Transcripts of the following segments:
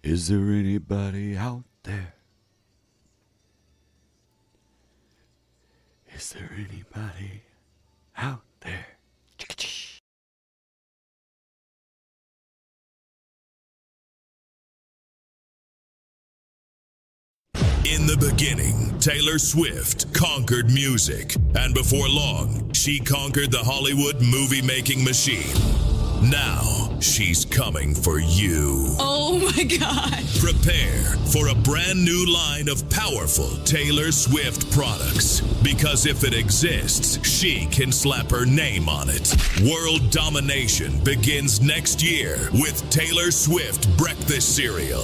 Is there anybody out there? Is there anybody out there? In the beginning, Taylor Swift conquered music, and before long, she conquered the Hollywood movie-making machine. Now, she's coming for you. Oh my God. Prepare for a brand new line of powerful Taylor Swift products. Because if it exists, she can slap her name on it. World domination begins next year with Taylor Swift breakfast cereal.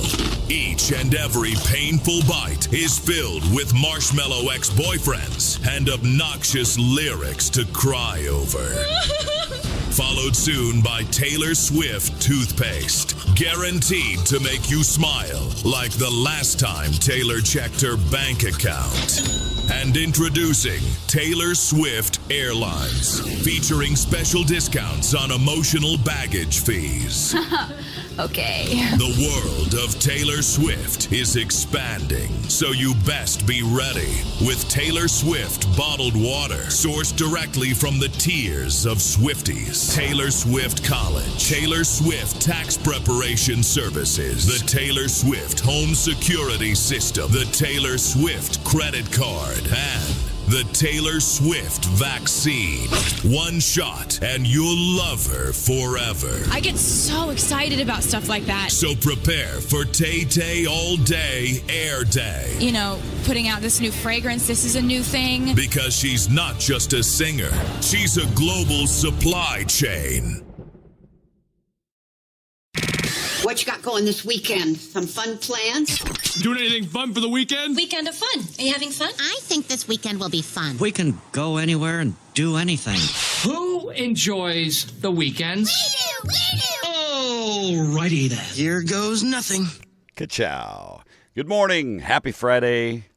Each and every painful bite is filled with marshmallow ex-boyfriends and obnoxious lyrics to cry over. Followed soon by Taylor Swift toothpaste, guaranteed to make you smile like the last time Taylor checked her bank account. And introducing Taylor Swift Airlines, featuring special discounts on emotional baggage fees. Okay. The world of Taylor Swift is expanding, so you best be ready with Taylor Swift bottled water, sourced directly from the tears of Swifties. Taylor Swift College, Taylor Swift Tax Preparation Services, the Taylor Swift Home Security System, the Taylor Swift Credit Card, and the Taylor Swift vaccine. One shot and you'll love her forever. I get so excited about stuff like that. So prepare for Tay-Tay All Day Air Day. You know, putting out this new fragrance, this is a new thing. Because she's not just a singer, she's a global supply chain. What you got going this weekend? Some fun plans? Doing anything fun for the weekend? Weekend of fun. Are you having fun? I think this weekend will be fun. We can go anywhere and do anything. Who enjoys the weekends? We do! Alrighty then. Here goes nothing. Ka-chow. Good morning. Happy Friday.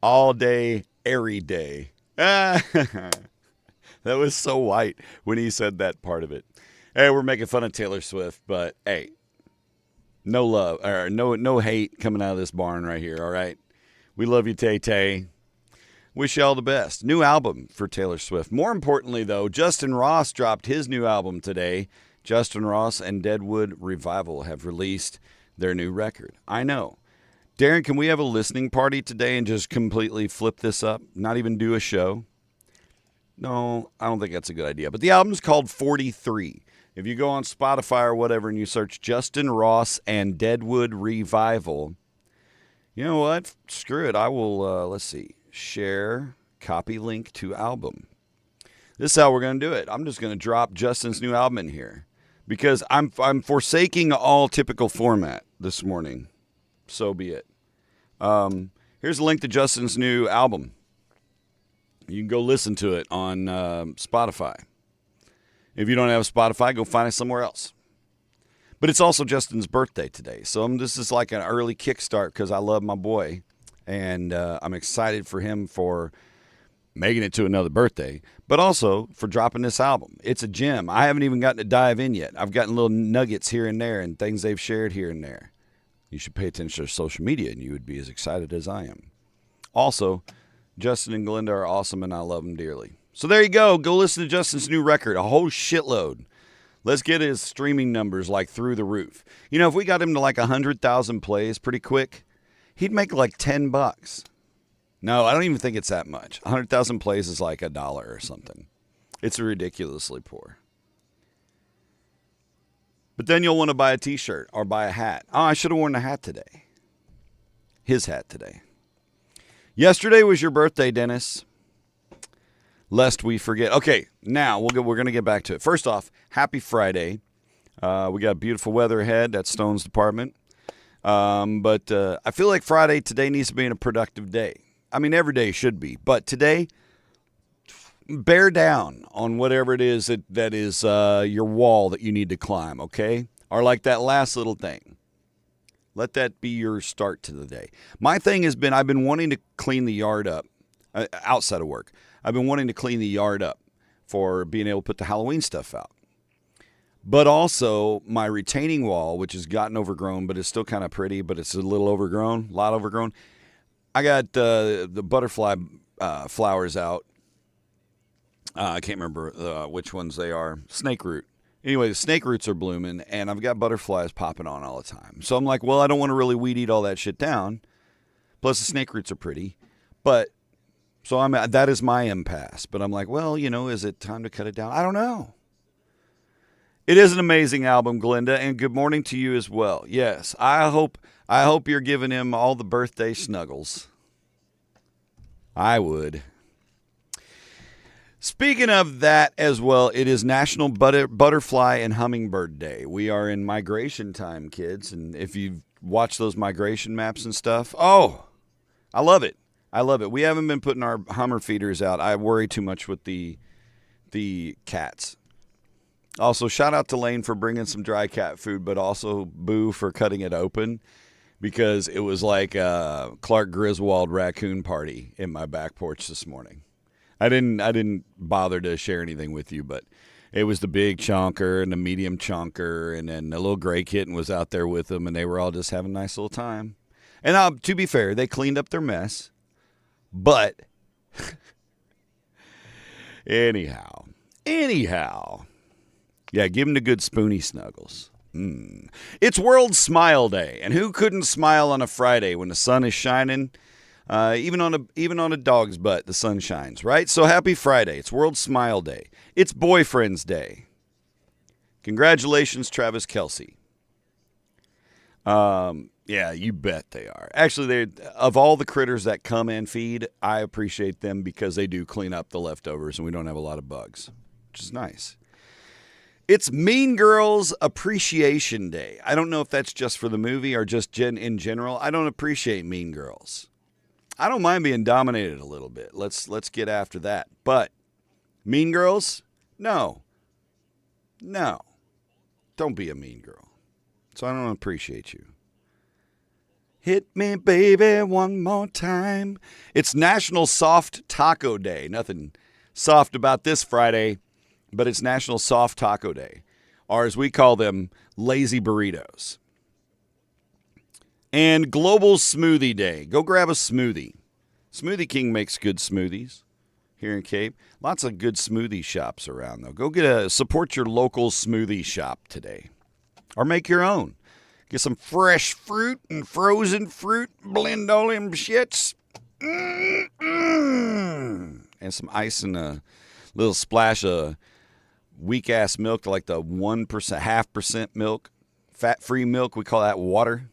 All day, every day. That was so white when he said that part of it. Hey, we're making fun of Taylor Swift, but hey, no love, or no hate coming out of this barn right here, all right? We love you, Tay-Tay. Wish you all the best. New album for Taylor Swift. More importantly, though, Justin Ross dropped his new album today. Justin Ross and Deadwood Revival have released their new record. I know. Darren, can we have a listening party today and just completely flip this up? Not even do a show? No, I don't think that's a good idea. But the album's called 43. If you go on Spotify or whatever and you search Justin Ross and Deadwood Revival, you know what? Screw it. I will, let's see, share, copy link to album. This is how we're going to do it. I'm just going to drop Justin's new album in here because I'm forsaking all typical format this morning. So be it. Here's a link to Justin's new album. You can go listen to it on Spotify. If you don't have Spotify, go find it somewhere else. But it's also Justin's birthday today. So this is like an early kickstart because I love my boy. And I'm excited for him for making it to another birthday. But also for dropping this album. It's a gem. I haven't even gotten to dive in yet. I've gotten little nuggets here and there and things they've shared here and there. You should pay attention to their social media and you would be as excited as I am. Also, Justin and Glenda are awesome and I love them dearly. So there you go. Go listen to Justin's new record, a whole shitload. Let's get his streaming numbers like through the roof. You know, if we got him to like 100,000 plays pretty quick, he'd make like $10. No, I don't even think it's that much. 100,000 plays is like $1 or something. It's ridiculously poor. But then you'll want to buy a t-shirt or buy a hat. Oh, I should have worn a hat today. His hat today. Yesterday was your birthday, Dennis. Lest we forget. Okay, now we're going to get back to it. First off, happy Friday. We got beautiful weather ahead. That's Stone's department. But I feel like Friday today needs to be a productive day. I mean, every day should be. But today, bear down on whatever it is that is your wall that you need to climb, okay? Or like that last little thing. Let that be your start to the day. My thing has been I've been wanting to clean the yard up outside of work. I've been wanting to clean the yard up for being able to put the Halloween stuff out. but also my retaining wall, which has gotten overgrown, but it's still kind of pretty, but it's a little overgrown, a lot overgrown. I got the butterfly flowers out. I can't remember which ones they are. Snake root. Anyway, the snake roots are blooming, and I've got butterflies popping on all the time. So I'm like, well, I don't want to really weed eat all that shit down. Plus, the snake roots are pretty. But, so that is my impasse. But I'm like, well, is it time to cut it down? I don't know. It is an amazing album, Glenda, and good morning to you as well. Yes, I hope you're giving him all the birthday snuggles. I would. Speaking of that as well, it is National Butterfly and Hummingbird Day. We are in migration time, kids, and if you've watched those migration maps and stuff, I love it. I love it. We haven't been putting our Hummer feeders out. I worry too much with the cats. Also, shout out to Lane for bringing some dry cat food, but also Boo for cutting it open because it was like a Clark Griswold raccoon party in my back porch this morning. I didn't bother to share anything with you, but it was the big chonker and the medium chonker, and then the little gray kitten was out there with them, and they were all just having a nice little time. And to be fair, they cleaned up their mess, but anyhow, yeah, give them the good spoony snuggles. It's World Smile Day, and who couldn't smile on a Friday when the sun is shining? Even on a dog's butt, the sun shines, right? So happy Friday. It's World Smile Day. It's Boyfriend's Day. Congratulations, Travis Kelce. Yeah, you bet they are. Actually, of all the critters that come and feed, I appreciate them because they do clean up the leftovers and we don't have a lot of bugs, which is nice. It's Mean Girls Appreciation Day. I don't know if that's just for the movie or just in general. I don't appreciate Mean Girls. I don't mind being dominated a little bit. Let's get after that. But Mean Girls? No. Don't be a mean girl. So I don't appreciate you. Hit me, baby, one more time. It's National Soft Taco Day. Nothing soft about this Friday, but it's National Soft Taco Day. Or as we call them, lazy burritos. And Global Smoothie Day. Go grab a smoothie. Smoothie King makes good smoothies here in Cape. Lots of good smoothie shops around, though. Go support your local smoothie shop today. Or make your own. Get some fresh fruit and frozen fruit. Blend all them shits. And some ice and a little splash of weak-ass milk, like the 1%, 0.5% milk. Fat-free milk, we call that water.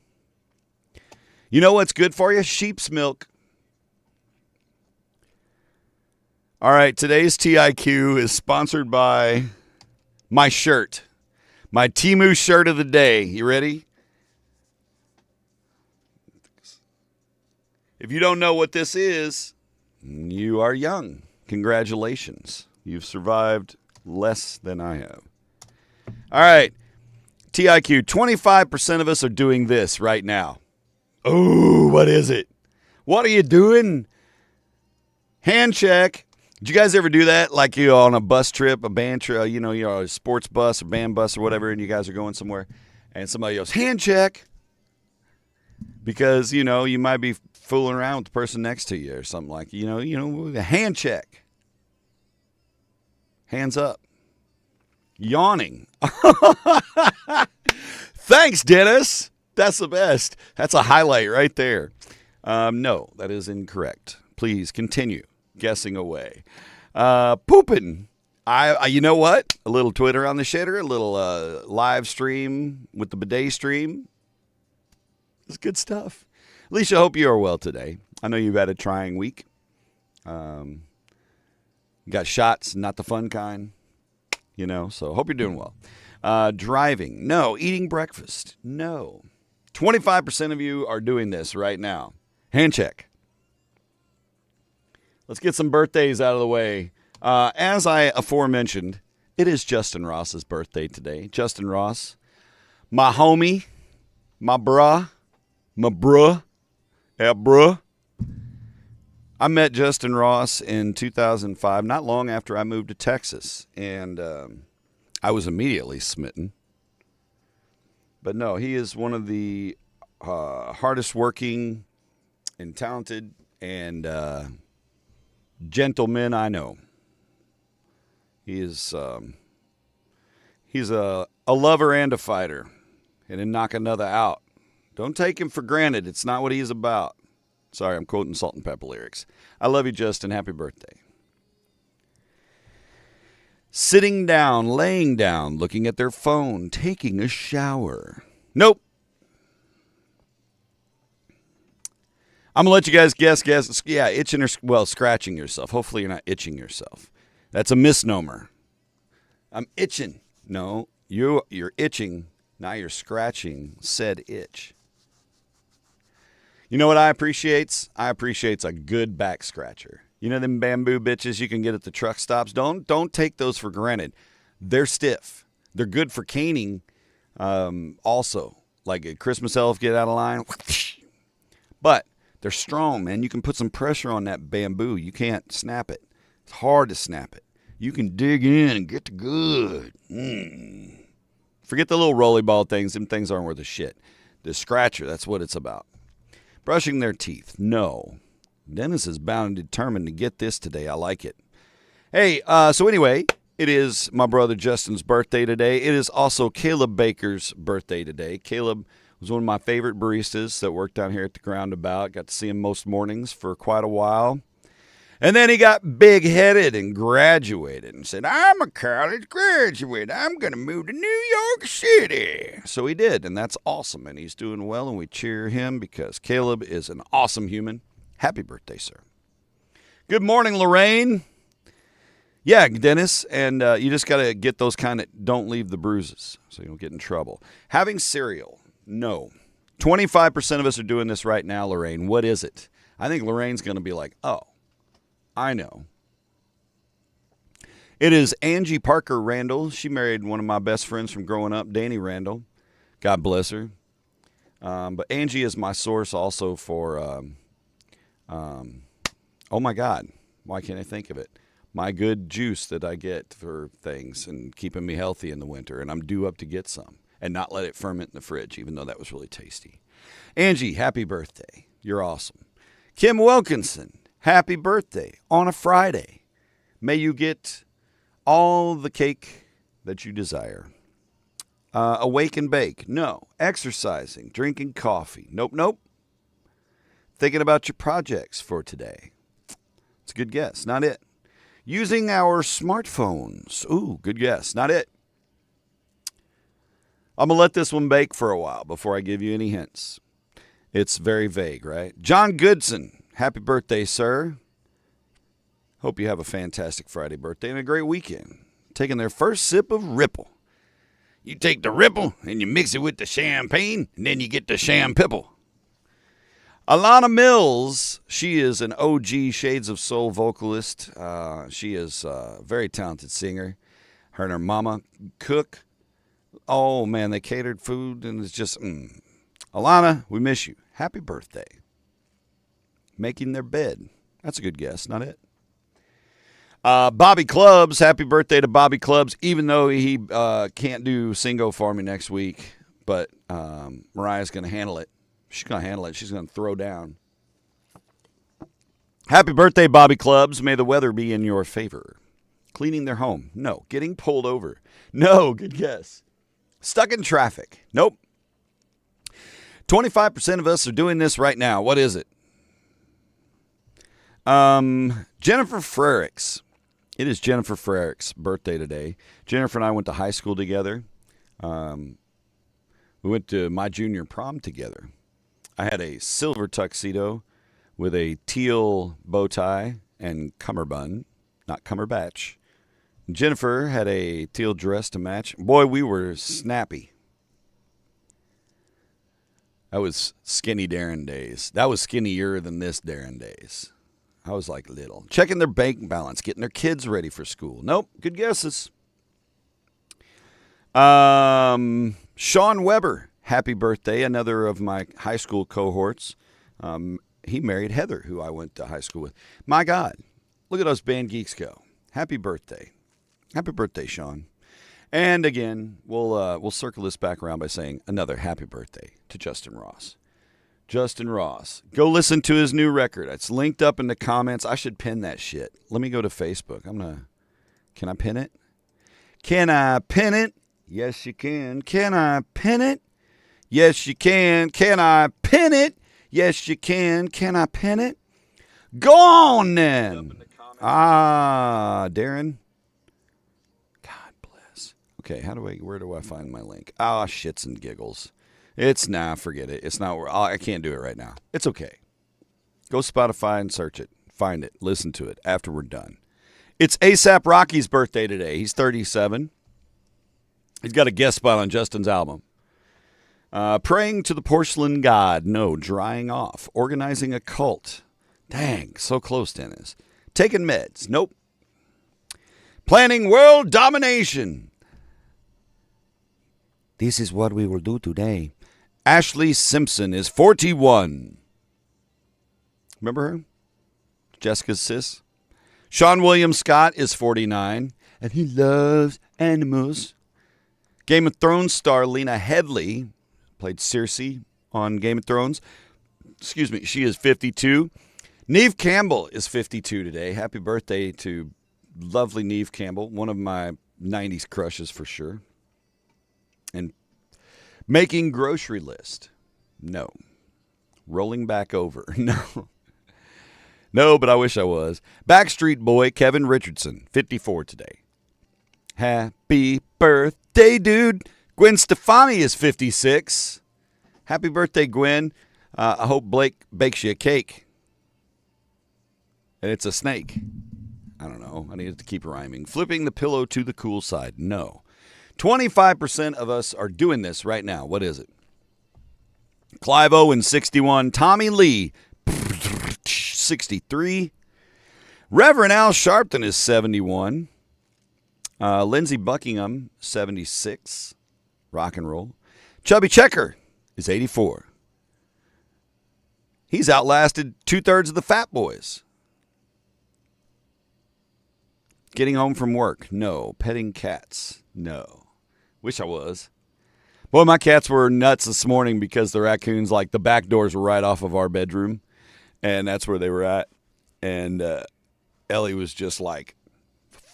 You know what's good for you? Sheep's milk. All right, today's TIQ is sponsored by my shirt. My Temu shirt of the day. You ready? If you don't know what this is, you are young. Congratulations. You've survived less than I have. All right, TIQ, 25% of us are doing this right now. Oh, what is it? What are you doing? Hand check. Did you guys ever do that? Like on a bus trip, a band trip, you're a sports bus or band bus or whatever, and you guys are going somewhere, and somebody goes, hand check. Because, you might be fooling around with the person next to you or something like, a hand check. Hands up. Yawning. Thanks, Dennis. That's the best. That's a highlight right there. No, that is incorrect. Please continue guessing away. Pooping. You know what? A little Twitter on the shitter, a little live stream with the bidet stream. It's good stuff. Alicia, I hope you are well today. I know you've had a trying week. You got shots, not the fun kind. So hope you're doing well. Driving. No. Eating breakfast. No. 25% of you are doing this right now. Hand check. Let's get some birthdays out of the way. As I aforementioned, it is Justin Ross's birthday today. Justin Ross, my homie, my bruh. Yeah, bruh. I met Justin Ross in 2005, not long after I moved to Texas. And I was immediately smitten. But no, he is one of the hardest working and talented and gentlemen I know. He is he's a lover and a fighter, and then knock another out. Don't take him for granted. It's not what he's about. Sorry, I'm quoting Salt and Pepper lyrics. I love you, Justin. Happy birthday. Sitting down, laying down, looking at their phone, taking a shower. Nope. I'm going to let you guys guess. Yeah, itching or, scratching yourself. Hopefully you're not itching yourself. That's a misnomer. I'm itching. No, you're itching. Now you're scratching said itch. You know what I appreciates? I appreciates a good back scratcher. You know them bamboo bitches you can get at the truck stops? Don't take those for granted. They're stiff. They're good for caning also. Like a Christmas elf get out of line. But they're strong, man. You can put some pressure on that bamboo. You can't snap it. It's hard to snap it. You can dig in and get the good. Forget the little rolly ball things. Them things aren't worth a shit. The scratcher, that's what it's about. Brushing their teeth. No. Dennis is bound and determined to get this today. I like it. Hey, so anyway, it is my brother Justin's birthday today. It is also Caleb Baker's birthday today. Caleb was one of my favorite baristas that worked down here at the Groundabout. Got to see him most mornings for quite a while. And then he got big-headed and graduated and said, I'm a college graduate. I'm going to move to New York City. So he did, and that's awesome. And he's doing well, and we cheer him because Caleb is an awesome human. Happy birthday, sir. Good morning, Lorraine. Yeah, Dennis, and you just got to get those kind of don't leave the bruises so you don't get in trouble. Having cereal, no. 25% of us are doing this right now, Lorraine. What is it? I think Lorraine's going to be like, oh, I know. It is Angie Parker Randall. She married one of my best friends from growing up, Danny Randall. God bless her. But Angie is my source also for, oh my God, why can't I think of it? My good juice that I get for things and keeping me healthy in the winter. And I'm due up to get some and not let it ferment in the fridge, even though that was really tasty. Angie, happy birthday. You're awesome. Kim Wilkinson, happy birthday on a Friday. May you get all the cake that you desire. Awake and bake. No. Exercising. Drinking coffee. Nope. Thinking about your projects for today. It's a good guess. Not it. Using our smartphones. Ooh, good guess. Not it. I'm going to let this one bake for a while before I give you any hints. It's very vague, right? John Goodson, happy birthday, sir. Hope you have a fantastic Friday birthday and a great weekend. Taking their first sip of Ripple. You take the Ripple and you mix it with the champagne, and then you get the champipple. Alana Mills, she is an OG Shades of Soul vocalist. She is a very talented singer. Her and her mama cook. Oh, man, they catered food, and it's just, Alana, we miss you. Happy birthday. Making their bed. That's a good guess, not it? Bobby Clubs, happy birthday to Bobby Clubs, even though he can't do Singo for me next week. But Mariah's going to handle it. She's going to handle it. She's going to throw down. Happy birthday, Bobby Clubs. May the weather be in your favor. Cleaning their home. No. Getting pulled over. No. Good guess. Stuck in traffic. Nope. 25% of us are doing this right now. What is it? Jennifer Frericks. It is Jennifer Frericks' birthday today. Jennifer and I went to high school together. We went to my junior prom together. I had a silver tuxedo with a teal bow tie and cummerbund, not cumberbatch. Jennifer had a teal dress to match. Boy, we were snappy. That was skinny Darren days. That was skinnier than this Darren days. I was like little. Checking their bank balance, getting their kids ready for school. Nope, good guesses. Sean Weber, happy birthday. Another of my high school cohorts. He married Heather, who I went to high school with. My God, look at us band geeks go. Happy birthday. Happy birthday, Sean. And again, we'll circle this back around by saying another happy birthday to Justin Ross. Justin Ross. Go listen to his new record. It's linked up in the comments. I should pin that shit. Let me go to Facebook. Can I pin it? Can I pin it? Yes, you can. Can I pin it? Yes, you can. Can I pin it? Yes, you can. Can I pin it? Go on then. Darren. God bless. Okay, where do I find my link? Shits and giggles. Forget it. It's not, I can't do it right now. It's okay. Go Spotify and search it. Find it. Listen to it after we're done. It's ASAP Rocky's birthday today. He's 37. He's got a guest spot on Justin's album. Praying to the porcelain god. No. Drying off. Organizing a cult. Dang, so close, Dennis. Taking meds. Nope. Planning world domination. This is what we will do today. Ashley Simpson is 41. Remember her? Jessica's sis. Sean William Scott is 49, and he loves animals. Game of Thrones star Lena Headey played Cersei on Game of Thrones. Excuse me, she is 52. Neve Campbell is 52 today. Happy birthday to lovely Neve Campbell, one of my 90s crushes for sure. And making grocery list. No. Rolling back over. No. No, but I wish I was. Backstreet Boy Kevin Richardson, 54 today. Happy birthday, dude. Gwen Stefani is 56. Happy birthday, Gwen. I hope Blake bakes you a cake. And it's a snake. I don't know. I needed to keep rhyming. Flipping the pillow to the cool side. No. 25% of us are doing this right now. What is it? Clive Owen, 61. Tommy Lee, 63. Reverend Al Sharpton is 71. Lindsey Buckingham, 76. Rock and roll. Chubby Checker is 84. He's outlasted 2/3 of the Fat Boys. Getting home from work. No. Petting cats. No. Wish I was. Boy, my cats were nuts this morning because the raccoons, like the back doors were right off of our bedroom. And that's where they were at. And Ellie was just like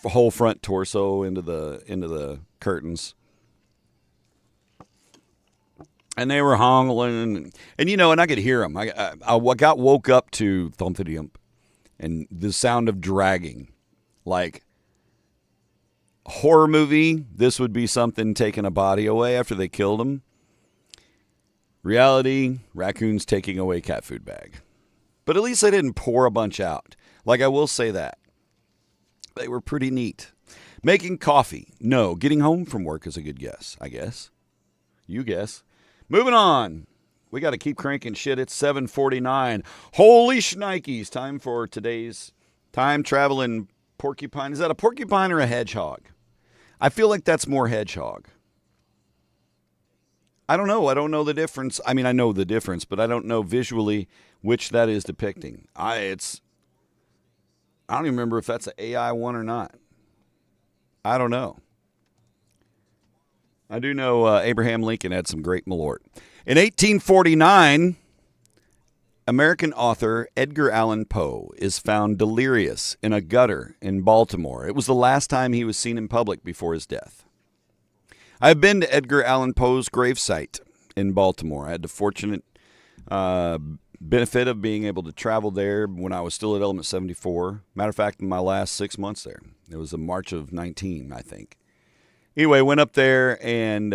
whole front torso into the curtains. And they were honkling. And I could hear them. I got woke up to thumpity-ump and the sound of dragging. Like horror movie, this would be something taking a body away after they killed him. Reality, raccoons taking away cat food bag. But at least they didn't pour a bunch out. Like, I will say that. They were pretty neat. Making coffee. No. Getting home from work is a good guess, I guess. You guess. Moving on. We got to keep cranking shit. It's 7:49. Holy shnikes. Time for today's time-traveling porcupine. Is that a porcupine or a hedgehog? I feel like that's more hedgehog. I don't know. I don't know the difference. I mean, I know the difference, but I don't know visually which that is depicting. I don't even remember if that's an AI one or not. I don't know. I do know Abraham Lincoln had some great malort. In 1849, American author Edgar Allan Poe is found delirious in a gutter in Baltimore. It was the last time he was seen in public before his death. I've been to Edgar Allan Poe's gravesite in Baltimore. I had the fortunate benefit of being able to travel there when I was still at Element 74. Matter of fact, in my last 6 months there. It was in March of 19, I think. Anyway, went up there and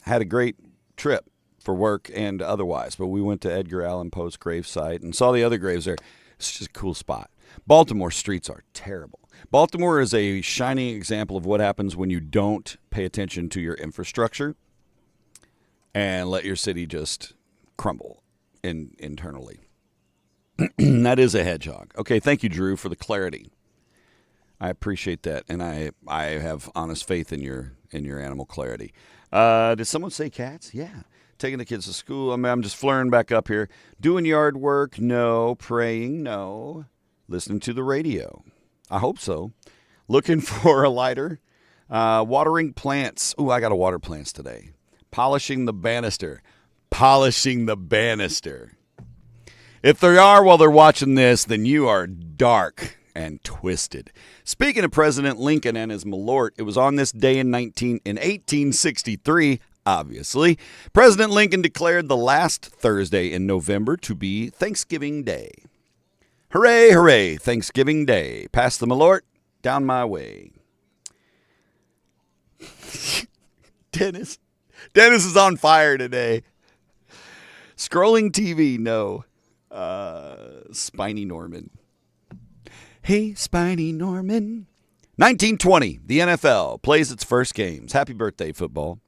had a great trip for work and otherwise. But we went to Edgar Allan Poe's gravesite and saw the other graves there. It's just a cool spot. Baltimore streets are terrible. Baltimore is a shining example of what happens when you don't pay attention to your infrastructure and let your city just crumble internally. That is a hedgehog. Okay, thank you, Drew, for the clarity. I appreciate that, and I have honest faith in your animal clarity. Did someone say cats? Yeah. Taking the kids to school. I'm just flaring back up here. Doing yard work? No. Praying? No. Listening to the radio? I hope so. Looking for a lighter? Watering plants. Ooh, I got to water plants today. Polishing the banister. Polishing the banister. If there are while they're watching this, then you are dark and twisted. Speaking of President Lincoln and his malort, it was on this day in 1863, obviously, President Lincoln declared the last Thursday in November to be Thanksgiving Day. Hooray, hooray, Thanksgiving Day. Pass the malort down my way. Dennis is on fire today. Scrolling TV, no. Spiny Norman. Hey, Spiny Norman. 1920, the NFL plays its first games. Happy birthday, football.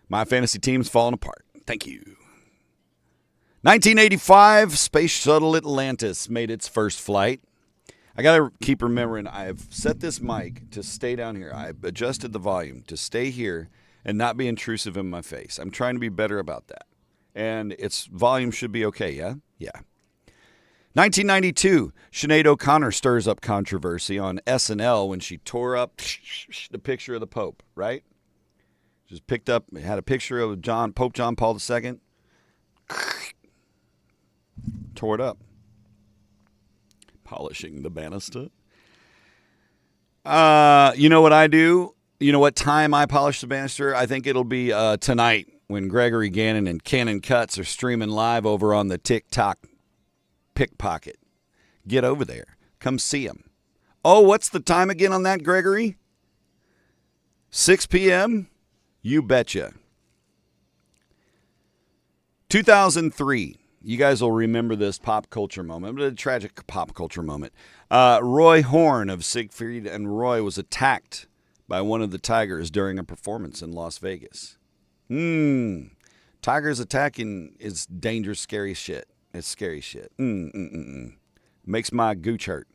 My fantasy team's falling apart. Thank you. 1985, Space Shuttle Atlantis made its first flight. I got to keep remembering, I've set this mic to stay down here. I've adjusted the volume to stay here and not be intrusive in my face. I'm trying to be better about that. And its volume should be okay, yeah? Yeah. 1992, Sinead O'Connor stirs up controversy on SNL when she tore up the picture of the Pope, right? Just picked up, had a picture of Pope John Paul II. Tore it up. Polishing the banister. You know what I do? You know what time I polish the banister? I think it'll be tonight when Gregory Gannon and Cannon Cuts are streaming live over on the TikTok Pickpocket. Get over there. Come see them. Oh, what's the time again on that, Gregory? 6 p.m.? You betcha. 2003. You guys will remember this pop culture moment, but a tragic pop culture moment. Roy Horn of Siegfried and Roy was attacked by one of the Tigers during a performance in Las Vegas. Tigers attacking is dangerous, scary shit. It's scary shit. Makes my gooch hurt.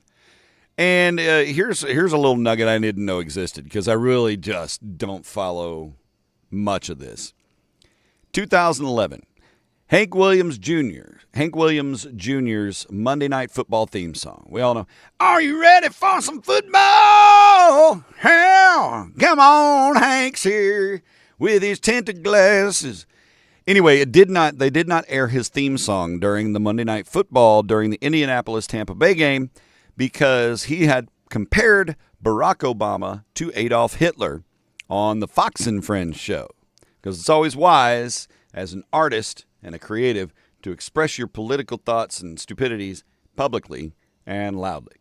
And here's a little nugget I didn't know existed because I really just don't follow much of this. 2011. Hank Williams Jr.'s Monday Night Football theme song. We all know, are you ready for some football? Hell, come on, Hank's here with his tinted glasses. Anyway, they did not air his theme song during the Monday Night Football during the Indianapolis-Tampa Bay game because he had compared Barack Obama to Adolf Hitler on the Fox and Friends show. Because it's always wise as an artist and a creative to express your political thoughts and stupidities publicly and loudly.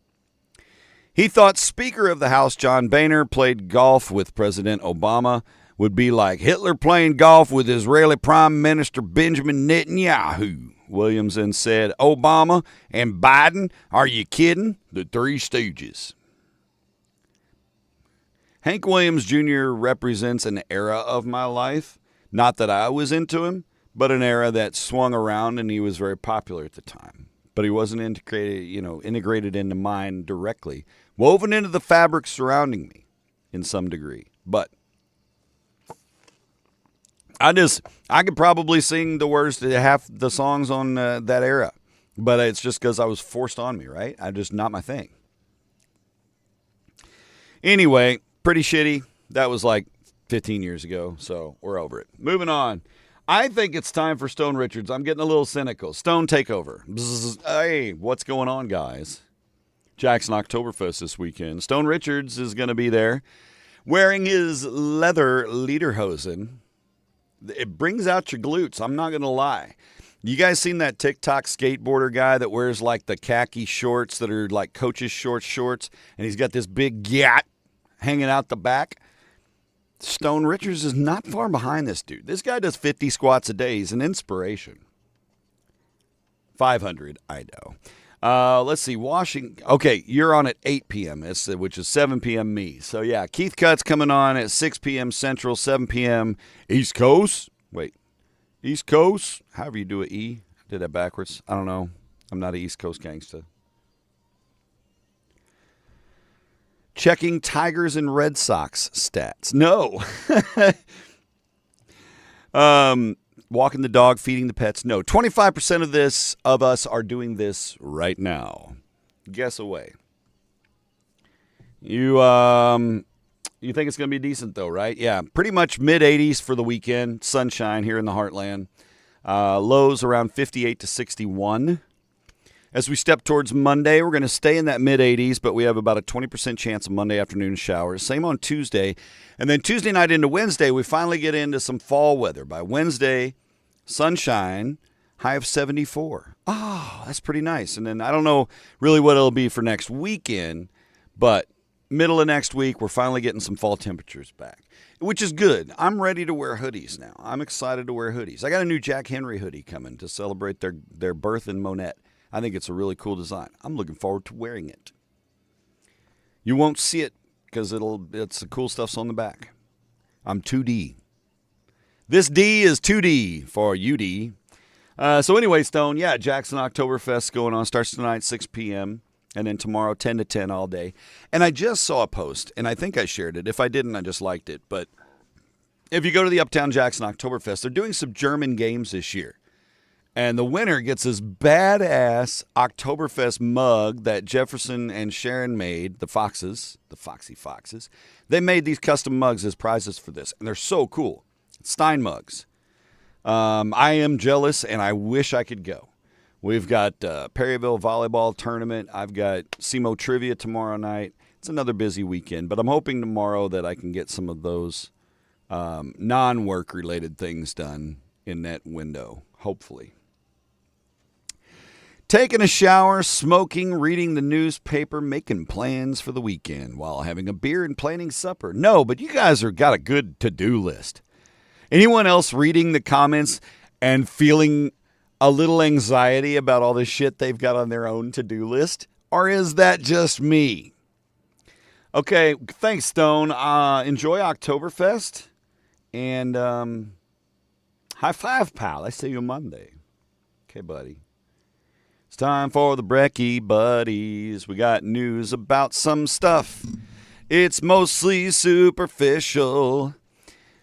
He thought Speaker of the House John Boehner played golf with President Obama would be like Hitler playing golf with Israeli Prime Minister Benjamin Netanyahu. Williams then said, Obama and Biden, are you kidding? The Three Stooges. Hank Williams Jr. represents an era of my life. Not that I was into him, but an era that swung around and he was very popular at the time. But he wasn't integrated into mine directly, woven into the fabric surrounding me in some degree. But I could probably sing the words to half the songs on that era, but it's just because I was forced on me, right? Not my thing. Anyway, pretty shitty. That was like 15 years ago, so we're over it. Moving on. I think it's time for Stone Richards. I'm getting a little cynical. Stone takeover. Bzz, hey, what's going on, guys? Jackson Oktoberfest this weekend. Stone Richards is going to be there wearing his leather lederhosen. It brings out your glutes. I'm not going to lie. You guys seen that TikTok skateboarder guy that wears like the khaki shorts that are like coach's shorts, and he's got this big gat hanging out the back? Stone Richards is not far behind this dude. This guy does 50 squats a day. He's an inspiration. 500, I know. Let's see, Washington. Okay, you're on at 8 p.m., which is 7 p.m. me. So, yeah, Keith Cutt's coming on at 6 p.m. Central, 7 p.m. East Coast. Wait, East Coast? However you do it, E. I did that backwards. I don't know. I'm not an East Coast gangsta. Checking Tigers and Red Sox stats. No. Walking the dog, feeding the pets. No. 25% of us are doing this right now. Guess away. You You think it's going to be decent, though, right? Yeah, pretty much mid-80s for the weekend. Sunshine here in the heartland. Lows around 58 to 61. As we step towards Monday, we're going to stay in that mid-80s, but we have about a 20% chance of Monday afternoon showers. Same on Tuesday. And then Tuesday night into Wednesday, we finally get into some fall weather. By Wednesday, sunshine, high of 74. Oh, that's pretty nice. And then I don't know really what it'll be for next weekend, but middle of next week, we're finally getting some fall temperatures back, which is good. I'm ready to wear hoodies now. I'm excited to wear hoodies. I got a new Jack Henry hoodie coming to celebrate their birth in Monette. I think it's a really cool design. I'm looking forward to wearing it. You won't see it because it's the cool stuff's on the back. I'm 2D. This D is 2D for UD. So anyway, Stone, yeah, Jackson Oktoberfest going on. Starts tonight, 6 p.m., and then tomorrow, 10 to 10 all day. And I just saw a post, and I think I shared it. If I didn't, I just liked it. But if you go to the Uptown Jackson Oktoberfest, they're doing some German games this year. And the winner gets this badass Oktoberfest mug that Jefferson and Sharon made, the Foxes, the Foxy Foxes. They made these custom mugs as prizes for this, and they're so cool. Stein mugs. I am jealous, and I wish I could go. We've got Perryville Volleyball Tournament. I've got SEMO Trivia tomorrow night. It's another busy weekend, but I'm hoping tomorrow that I can get some of those non-work-related things done in that window, hopefully. Taking a shower, smoking, reading the newspaper, making plans for the weekend while having a beer and planning supper. No, but you guys are got a good to-do list. Anyone else reading the comments and feeling a little anxiety about all the shit they've got on their own to-do list? Or is that just me? Okay, thanks, Stone. Enjoy Oktoberfest. And high five, pal. I see you Monday. Okay, buddy. It's time for the Brekkie Buddies. We got news about some stuff. It's mostly superficial.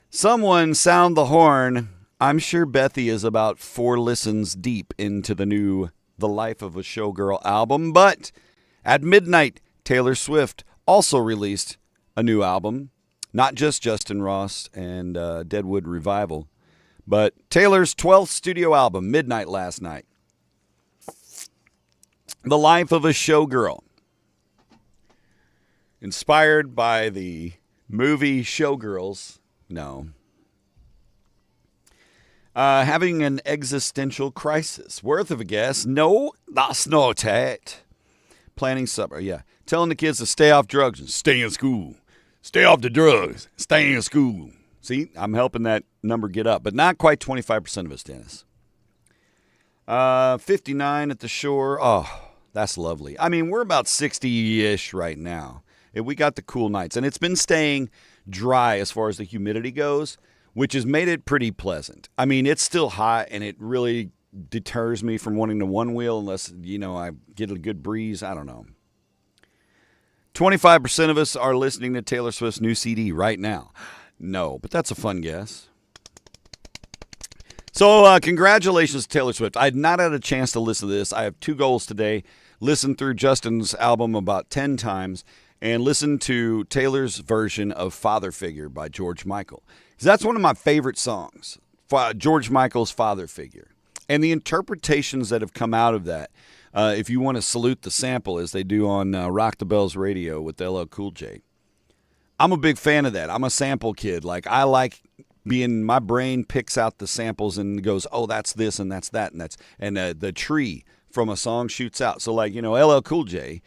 Someone sound the horn. I'm sure Bethy is about 4 listens deep into the new The Life of a Showgirl album. But at midnight, Taylor Swift also released a new album. Not just Justin Ross and Deadwood Revival, but Taylor's 12th studio album, Midnight last night. The Life of a Showgirl. Inspired by the movie Showgirls. No. Having an existential crisis. Worth of a guess. No, that's not it. Planning supper, yeah. Telling the kids to stay off drugs and stay in school. Stay off the drugs. Stay in school. See, I'm helping that number get up, but not quite 25% of us, Dennis. 59 at the shore. Oh, that's lovely. I mean, we're about 60-ish right now. We got the cool nights, and it's been staying dry as far as the humidity goes, which has made it pretty pleasant. I mean, it's still hot, and it really deters me from wanting to one wheel unless, I get a good breeze. I don't know. 25% of us are listening to Taylor Swift's new CD right now. No, but that's a fun guess. So congratulations to Taylor Swift. I had not had a chance to listen to this. I have 2 goals today. Listen through Justin's album about 10 times and listen to Taylor's version of Father Figure by George Michael. Because that's one of my favorite songs, George Michael's Father Figure. And the interpretations that have come out of that, if you want to salute the sample as they do on Rock the Bells Radio with LL Cool J. I'm a big fan of that. I'm a sample kid. Like, I like being, my brain picks out the samples and goes, oh, that's this and that's that. And the tree from a song shoots out. So like, LL Cool J,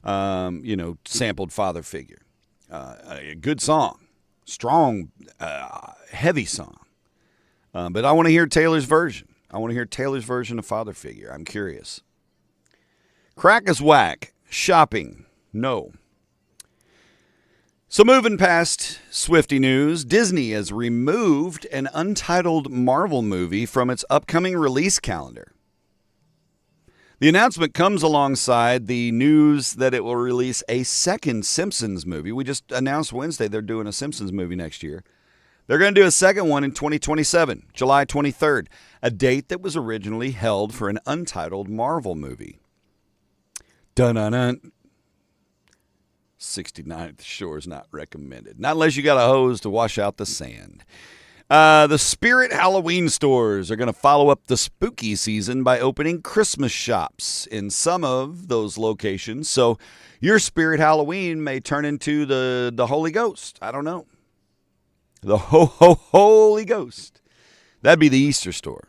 sampled Father Figure. A good song, strong, heavy song. But I want to hear Taylor's version. I want to hear Taylor's version of Father Figure. I'm curious. Crack is whack. Shopping. No. So moving past Swiftie news, Disney has removed an untitled Marvel movie from its upcoming release calendar. The announcement comes alongside the news that it will release a second Simpsons movie. We just announced Wednesday they're doing a Simpsons movie next year. They're going to do a second one in 2027, July 23rd, a date that was originally held for an untitled Marvel movie. Dun-dun-dun. 69 at the shore is not recommended. Not unless you got a hose to wash out the sand. The Spirit Halloween stores are going to follow up the spooky season by opening Christmas shops in some of those locations. So your Spirit Halloween may turn into the Holy Ghost. I don't know. The Holy Ghost. That'd be the Easter store.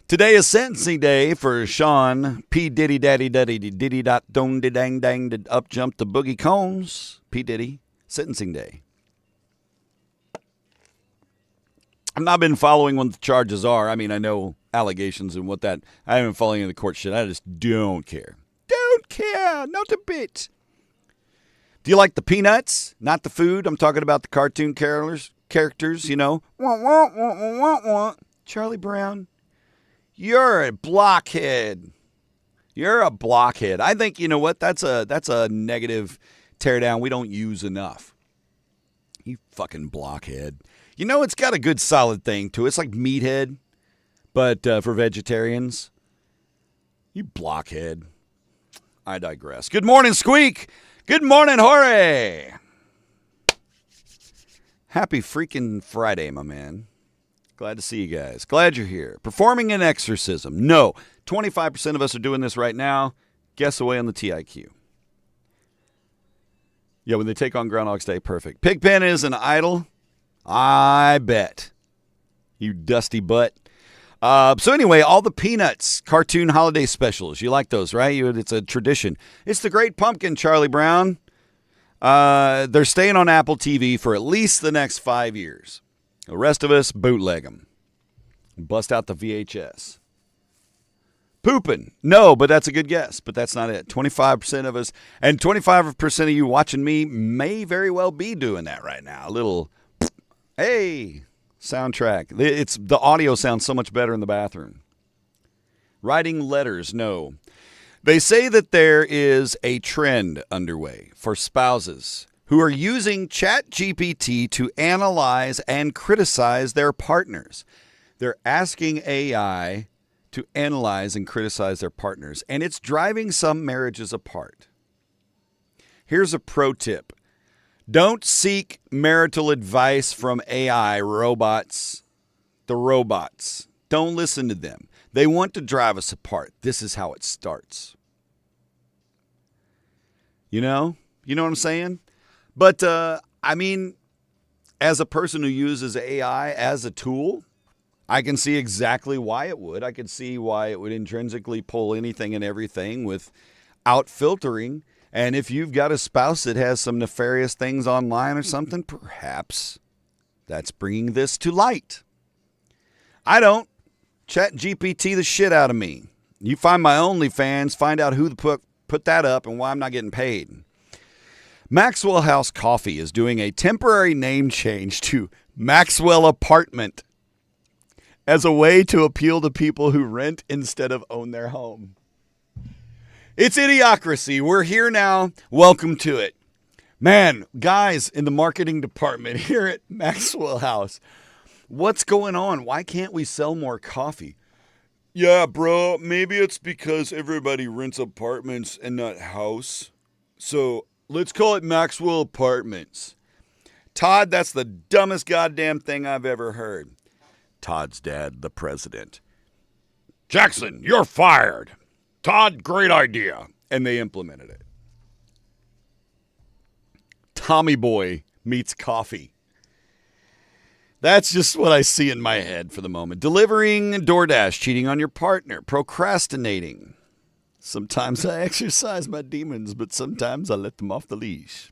Today is sentencing day for Sean P. Diddy Daddy Daddy Diddy Dot Dong Dang Dang Did Up Jump the Boogie Combs. P. Diddy. Sentencing day. I've not been following what the charges are. I mean, I know allegations and what that. I haven't been following the court shit. I just don't care. Don't care. Not a bit. Do you like the peanuts? Not the food. I'm talking about the cartoon characters, you know. Wah, wah, wah, wah, wah, wah. Charlie Brown, you're a blockhead. You're a blockhead. I think, you know what? That's a negative teardown we don't use enough. You fucking blockhead. You know, it's got a good solid thing to it. It's like meathead, but for vegetarians. You blockhead. I digress. Good morning, Squeak. Good morning, Jorge. Happy freaking Friday, my man. Glad to see you guys. Glad you're here. Performing an exorcism. No. 25% of us are doing this right now. Guess away on the TIQ. Yeah, when they take on Groundhog's Day, perfect. Pigpen is an idol. I bet. You dusty butt. So anyway, all the Peanuts cartoon holiday specials. You like those, right? It's a tradition. It's the Great Pumpkin, Charlie Brown. They're staying on Apple TV for at least the next 5 years. The rest of us bootleg them. Bust out the VHS. Pooping. No, but that's a good guess. But that's not it. 25% of us, and 25% of you watching me may very well be doing that right now. A little, hey, soundtrack. The audio sounds so much better in the bathroom. Writing letters. No. They say that there is a trend underway for spouses who are using ChatGPT to analyze and criticize their partners. They're asking AI to analyze and criticize their partners, and it's driving some marriages apart. Here's a pro tip. Don't seek marital advice from AI robots. The robots. Don't listen to them. They want to drive us apart. This is how it starts. You know what I'm saying? But, I mean, as a person who uses AI as a tool, I can see exactly why it would. I can see why it would intrinsically pull anything and everything without filtering. And if you've got a spouse that has some nefarious things online or something, perhaps that's bringing this to light. I don't. ChatGPT the shit out of me. You find my OnlyFans, find out who put that up and why I'm not getting paid. Maxwell House Coffee is doing a temporary name change to Maxwell Apartment as a way to appeal to people who rent instead of own their home. It's idiocracy. We're here now. Welcome to it. Man, guys in the marketing department here at Maxwell House, what's going on? Why can't we sell more coffee? Yeah, bro, maybe it's because everybody rents apartments and not house. So let's call it Maxwell Apartments. Todd, that's the dumbest goddamn thing I've ever heard. Todd's dad, the president. Jackson, you're fired. Todd, great idea. And they implemented it. Tommy Boy meets coffee. That's just what I see in my head for the moment. Delivering DoorDash, cheating on your partner, procrastinating. Sometimes I exercise my demons, but sometimes I let them off the leash.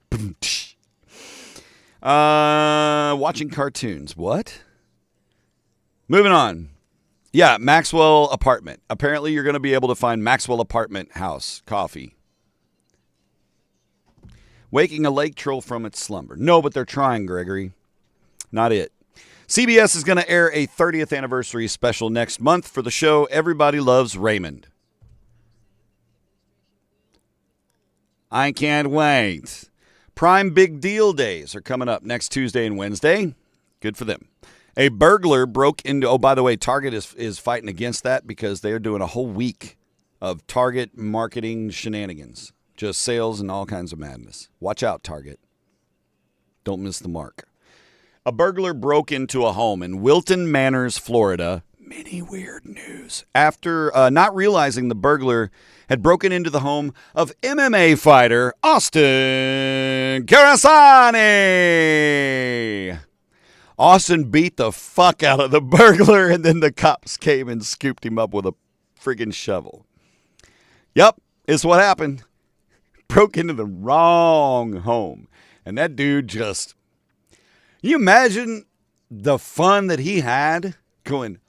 Watching cartoons. What? Moving on. Yeah, Maxwell Apartment. Apparently you're going to be able to find Maxwell Apartment House coffee. Waking a lake troll from its slumber. No, but they're trying, Gregory. Not it. CBS is going to air a 30th anniversary special next month for the show Everybody Loves Raymond. I can't wait. Prime Big Deal Days are coming up next Tuesday and Wednesday. Good for them. A burglar broke into, oh, by the way, Target is fighting against that because they're doing a whole week of Target marketing shenanigans. Just sales and all kinds of madness. Watch out, Target. Don't miss the mark. A burglar broke into a home in Wilton Manors, Florida. Many weird news. After not realizing the burglar had broken into the home of MMA fighter Austin Carasani. Austin beat the fuck out of the burglar, and then the cops came and scooped him up with a friggin' shovel. Yep, it's what happened. Broke into the wrong home. And that dude just... You imagine the fun that he had going...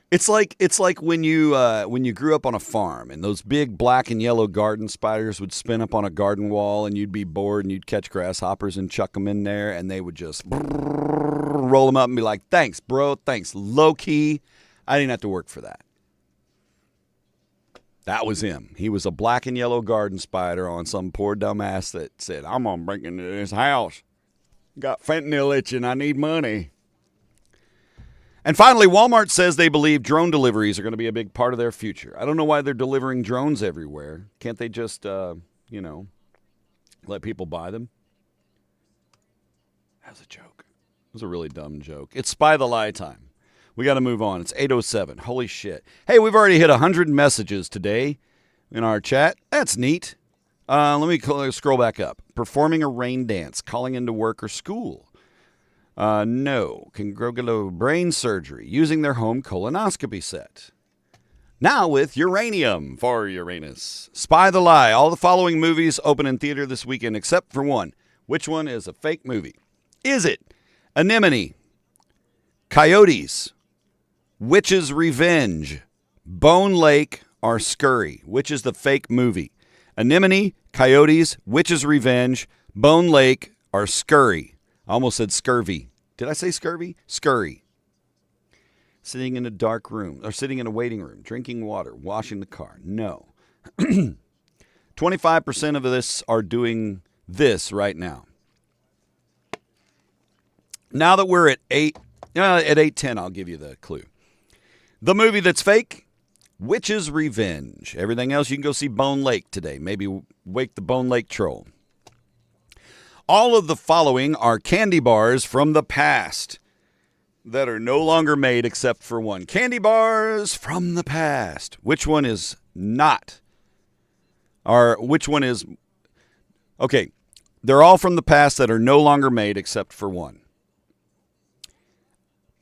It's like when you grew up on a farm and those big black and yellow garden spiders would spin up on a garden wall and you'd be bored and you'd catch grasshoppers and chuck them in there and they would just roll them up and be like, thanks, bro, thanks. Low key, I didn't have to work for that. That was him. He was a black and yellow garden spider on some poor dumbass that said, I'm going to break into this house. Got fentanyl itching. I need money. And finally, Walmart says they believe drone deliveries are going to be a big part of their future. I don't know why they're delivering drones everywhere. Can't they just, let people buy them? That was a joke. It was a really dumb joke. It's Spy the Lie time. We got to move on. It's 8:07. Holy shit. Hey, we've already hit 100 messages today in our chat. That's neat. Let me scroll back up. Performing a rain dance, calling into work or school. No. Congregative brain surgery, using their home colonoscopy set. Now with Uranium for Uranus. Spy the Lie. All the following movies open in theater this weekend except for one. Which one is a fake movie? Is it Anemone, Coyotes, Witch's Revenge, Bone Lake, or Scurry? Which is the fake movie? Anemone, Coyotes, Witch's Revenge, Bone Lake, or Scurry? I almost said scurvy. Did I say scurvy? Scurry. Sitting in a dark room, or sitting in a waiting room, drinking water, washing the car. No. 25% of this are doing this right now. Now that we're at 8:10, I'll give you the clue. The movie that's fake, Witch's Revenge. Everything else, you can go see Bone Lake today. Maybe wake the Bone Lake troll. All of the following are candy bars from the past that are no longer made except for one. Candy bars from the past. Which one is not? Or which one is... Okay, they're all from the past that are no longer made except for one.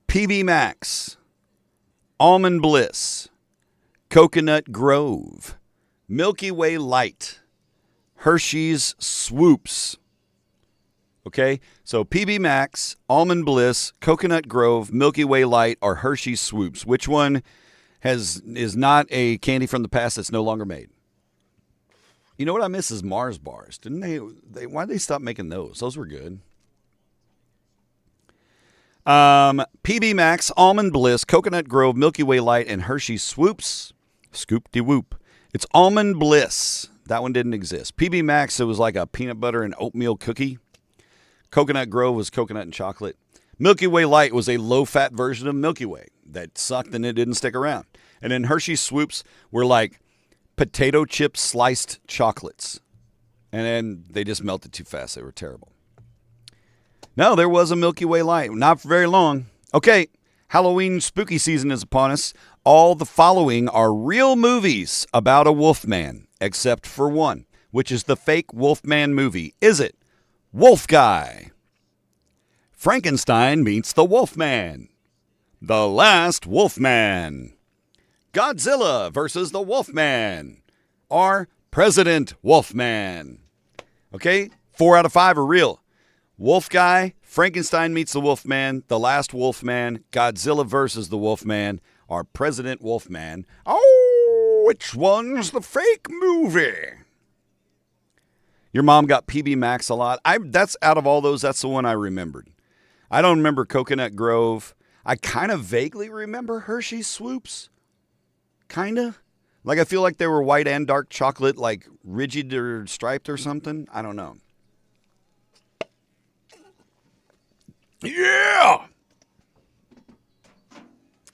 PB Max, Almond Bliss, Coconut Grove, Milky Way Light, Hershey's Swoops. Okay, so PB Max, Almond Bliss, Coconut Grove, Milky Way Light, or Hershey's Swoops. Which one is not a candy from the past that's no longer made? You know what I miss is Mars bars. Didn't they why did they stop making those? Those were good. PB Max, Almond Bliss, Coconut Grove, Milky Way Light, and Hershey's Swoops. Scoop-de-whoop. It's Almond Bliss. That one didn't exist. PB Max, it was like a peanut butter and oatmeal cookie. Coconut Grove was coconut and chocolate. Milky Way Light was a low-fat version of Milky Way that sucked and it didn't stick around. And then Hershey's Swoops were like potato chip sliced chocolates. And then they just melted too fast. They were terrible. No, there was a Milky Way Light. Not for very long. Okay, Halloween spooky season is upon us. All the following are real movies about a wolfman, except for one, which is the fake Wolfman movie. Is it Wolf Guy, Frankenstein Meets the Wolfman, The Last Wolfman, Godzilla versus the Wolfman, or President Wolfman? Okay, 4 out of 5 are real. Wolf Guy, Frankenstein Meets the Wolfman, The Last Wolfman, Godzilla versus the Wolfman, or President Wolfman. Oh, which one's the fake movie? Your mom got PB Max a lot. That's out of all those, that's the one I remembered. I don't remember Coconut Grove. I kind of vaguely remember Hershey's Swoops. Kind of. Like I feel like they were white and dark chocolate, like rigid or striped or something. I don't know. Yeah!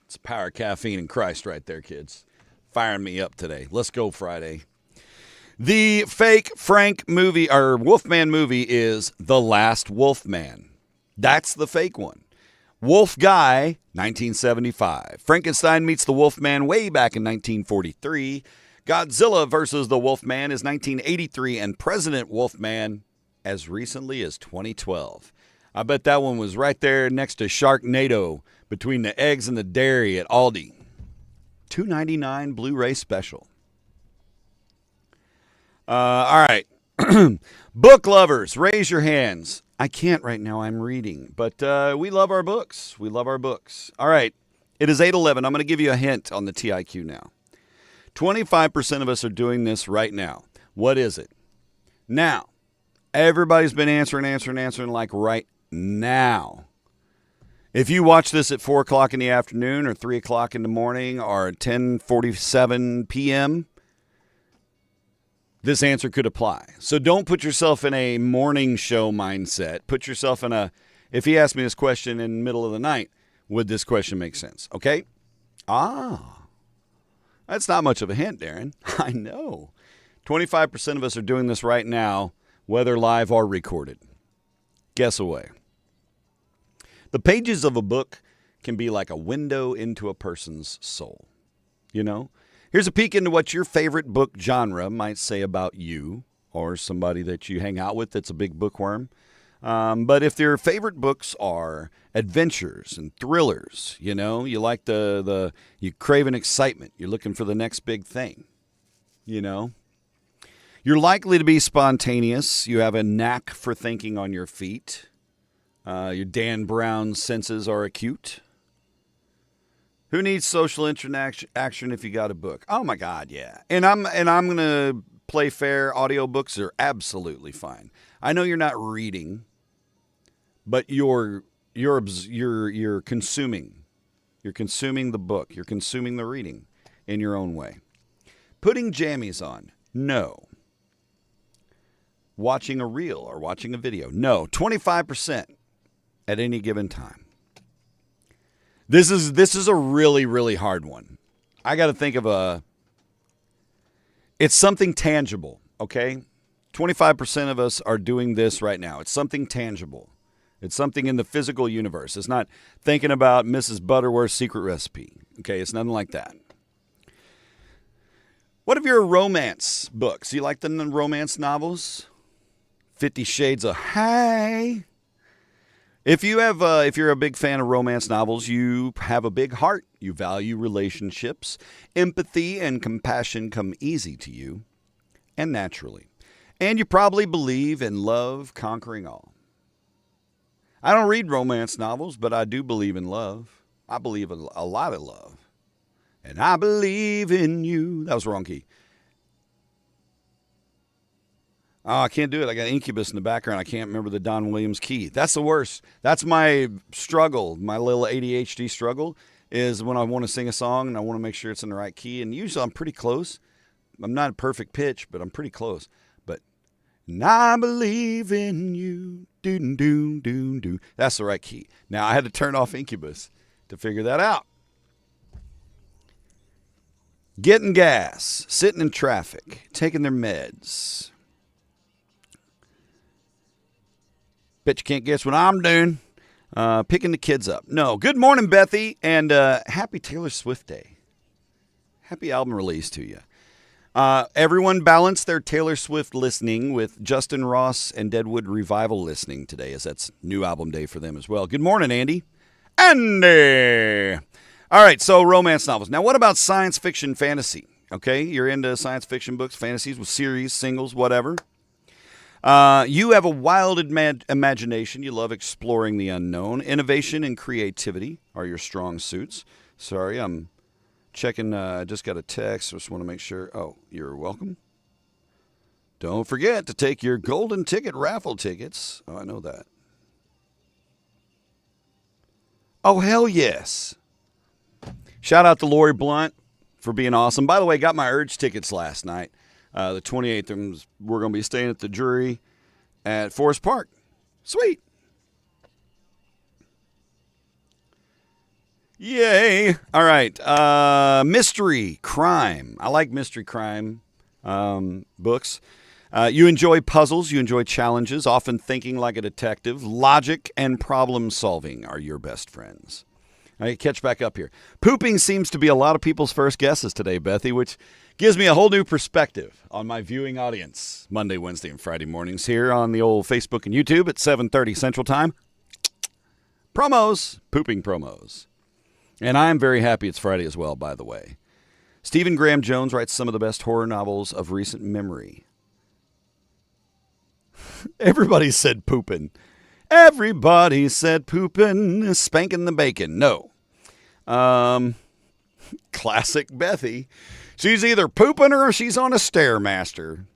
It's power, caffeine, and Christ right there, kids. Firing me up today. Let's go, Friday. The fake Frank movie or Wolfman movie is The Last Wolfman. That's the fake one. Wolf Guy, 1975. Frankenstein meets the Wolfman way back in 1943. Godzilla versus the Wolfman is 1983, and President Wolfman as recently as 2012. I bet that one was right there next to Sharknado between the eggs and the dairy at Aldi. $2.99 Blu-ray special. All right. Book lovers, raise your hands. I can't right now. I'm reading. But we love our books. We love our books. All right. It is 8:11. I'm going to give you a hint on the TIQ now. 25% of us are doing this right now. What is it? Now, everybody's been answering like right now. If you watch this at 4 o'clock in the afternoon or 3 o'clock in the morning or 10:47 p.m., this answer could apply. So don't put yourself in a morning show mindset. Put yourself in a, if he asked me this question in the middle of the night, would this question make sense? Okay? That's not much of a hint, Darren. I know. 25% of us are doing this right now, whether live or recorded. Guess away. The pages of a book can be like a window into a person's soul. You know? Here's a peek into what your favorite book genre might say about you or somebody that you hang out with that's a big bookworm. But if their favorite books are adventures and thrillers, you know, you like you crave an excitement. You're looking for the next big thing, you know. You're likely to be spontaneous. You have a knack for thinking on your feet. Your Dan Brown senses are acute. Who needs social interaction if you got a book? Oh my God, yeah. And I'm gonna play fair. Audiobooks are absolutely fine. I know you're not reading, but you're consuming. You're consuming the book. You're consuming the reading in your own way. Putting jammies on? No. Watching a reel or watching a video? No. 25% at any given time. This is a really, really hard one. I got to think of it's something tangible, okay? 25% of us are doing this right now. It's something tangible. It's something in the physical universe. It's not thinking about Mrs. Butterworth's secret recipe, okay? It's nothing like that. What of your romance books? You like the romance novels? 50 Shades of Hey. If you're a big fan of romance novels, you have a big heart. You value relationships. Empathy and compassion come easy to you and naturally. And you probably believe in love conquering all. I don't read romance novels, but I do believe in love. I believe in a lot of love. And I believe in you. That was the wrong key. Oh, I can't do it. I got Incubus in the background. I can't remember the Don Williams key. That's the worst. That's my struggle. My little ADHD struggle is when I want to sing a song and I want to make sure it's in the right key. And usually I'm pretty close. I'm not a perfect pitch, but I'm pretty close. But and I believe in you. Do do do do. That's the right key. Now I had to turn off Incubus to figure that out. Getting gas, sitting in traffic, taking their meds. Bet you can't guess what I'm doing. Picking the kids up. No. Good morning, Bethy, and happy Taylor Swift Day. Happy album release to you. Everyone balance their Taylor Swift listening with Justin Ross and Deadwood Revival listening today, as that's new album day for them as well. Good morning, Andy. Andy! All right, so romance novels. Now, what about science fiction fantasy? Okay, you're into science fiction books, fantasies with series, singles, whatever. You have a wild imagination. You love exploring the unknown. Innovation and creativity are your strong suits. Sorry, I'm checking. I just got a text. Just want to make sure. Oh, you're welcome. Don't forget to take your golden ticket raffle tickets. Oh, I know that. Oh, hell yes. Shout out to Lori Blunt for being awesome. By the way, got my Urge tickets last night. The 28th, we're going to be staying at the Drury at Forest Park. Sweet. Yay. All right. Mystery, crime. I like mystery, crime. books. You enjoy puzzles. You enjoy challenges, often thinking like a detective. Logic and problem solving are your best friends. All right, catch back up here. Pooping seems to be a lot of people's first guesses today, Bethy, which gives me a whole new perspective on my viewing audience. Monday, Wednesday, and Friday mornings here on the old Facebook and YouTube at 7:30 Central Time. Promos, pooping promos. And I'm very happy it's Friday as well, by the way. Stephen Graham Jones writes some of the best horror novels of recent memory. Everybody said poopin'. Everybody said poopin', spanking the bacon. No. Classic Bethy. She's either pooping or she's on a Stairmaster.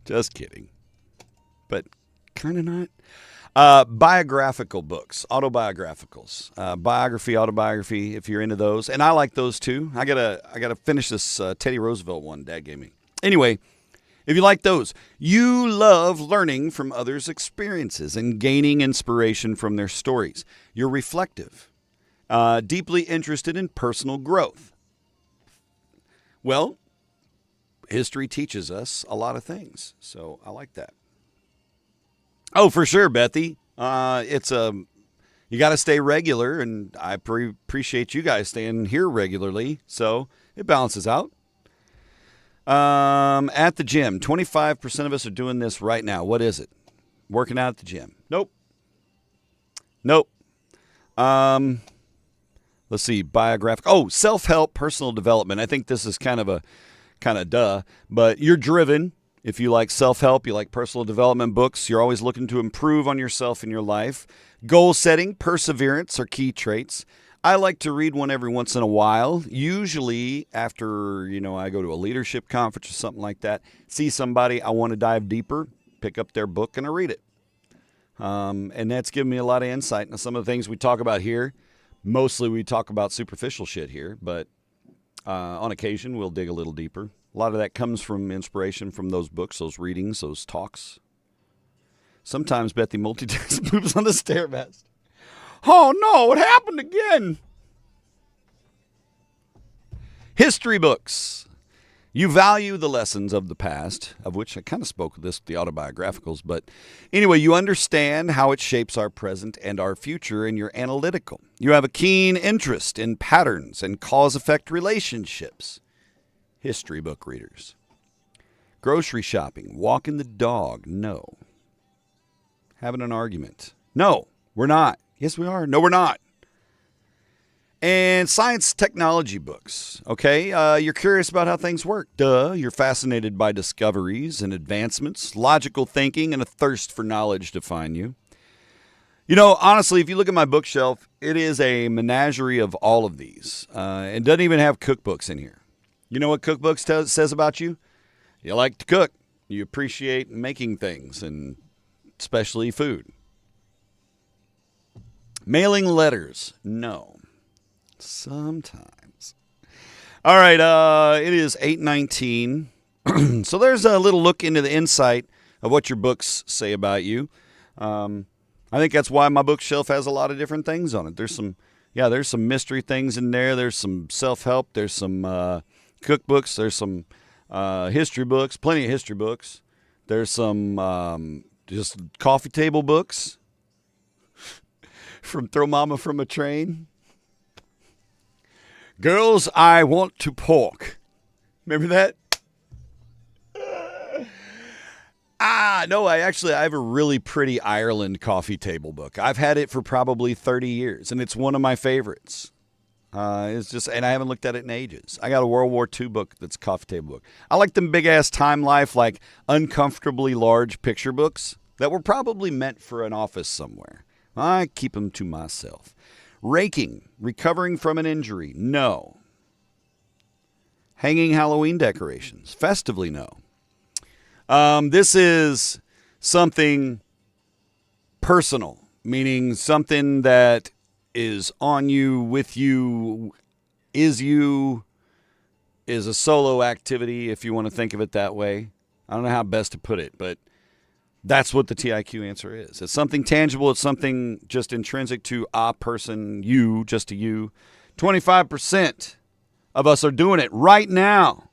Just kidding. But kind of not. Biographical books, autobiographicals, biography, autobiography, if you're into those. And I like those too. I gotta finish this Teddy Roosevelt one Dad gave me. Anyway, if you like those, you love learning from others' experiences and gaining inspiration from their stories. You're reflective, deeply interested in personal growth. Well, history teaches us a lot of things, so I like that. Oh, for sure, Bethy. You got to stay regular, and I appreciate you guys staying here regularly, so it balances out. At the gym, 25% of us are doing this right now. What is it? Working out at the gym. Nope. Let's see, biographical. Oh, self-help, personal development. I think this is kind of duh, but you're driven. If you like self-help, you like personal development books, you're always looking to improve on yourself in your life. Goal setting, perseverance are key traits. I like to read one every once in a while, usually after, I go to a leadership conference or something like that, see somebody I want to dive deeper, pick up their book and I read it. And that's given me a lot of insight into some of the things we talk about here. Mostly we talk about superficial shit here, but on occasion we'll dig a little deeper. A lot of that comes from inspiration from those books, those readings, those talks. Sometimes Bethy multitasks moves on the Stairmaster. Oh no, it happened again. History books. You value the lessons of the past, of which I kind of spoke of this with the autobiographicals, but anyway, you understand how it shapes our present and our future, and you're analytical. You have a keen interest in patterns and cause-effect relationships. History book readers. Grocery shopping, walking the dog, no. Having an argument, no, we're not. Yes, we are. No, we're not. And science technology books, okay? You're curious about how things work. Duh. You're fascinated by discoveries and advancements, logical thinking, and a thirst for knowledge define you. Honestly, if you look at my bookshelf, it is a menagerie of all of these. It doesn't even have cookbooks in here. You know what cookbooks says about you? You like to cook. You appreciate making things, and especially food. Mailing letters, no. Sometimes. All right, it is 8:19. So there's a little look into the insight of what your books say about you. I think that's why my bookshelf has a lot of different things on it. There's some mystery things in there. There's some self-help. There's some cookbooks. There's some history books, plenty of history books. There's some just coffee table books from Throw Mama from a Train. Girls, I Want to Pork. Remember that? No, I have a really pretty Ireland coffee table book. I've had it for probably 30 years, and it's one of my favorites. And I haven't looked at it in ages. I got a World War II book that's a coffee table book. I like them big-ass Time Life, like uncomfortably large picture books that were probably meant for an office somewhere. I keep them to myself. Raking, recovering from an injury, no. Hanging Halloween decorations, festively, no. This is something personal, meaning something that is on you, with you, is a solo activity, if you want to think of it that way. I don't know how best to put it, but that's what the TIQ answer is. It's something tangible. It's something just intrinsic to a person, you, just to you. 25% of us are doing it right now.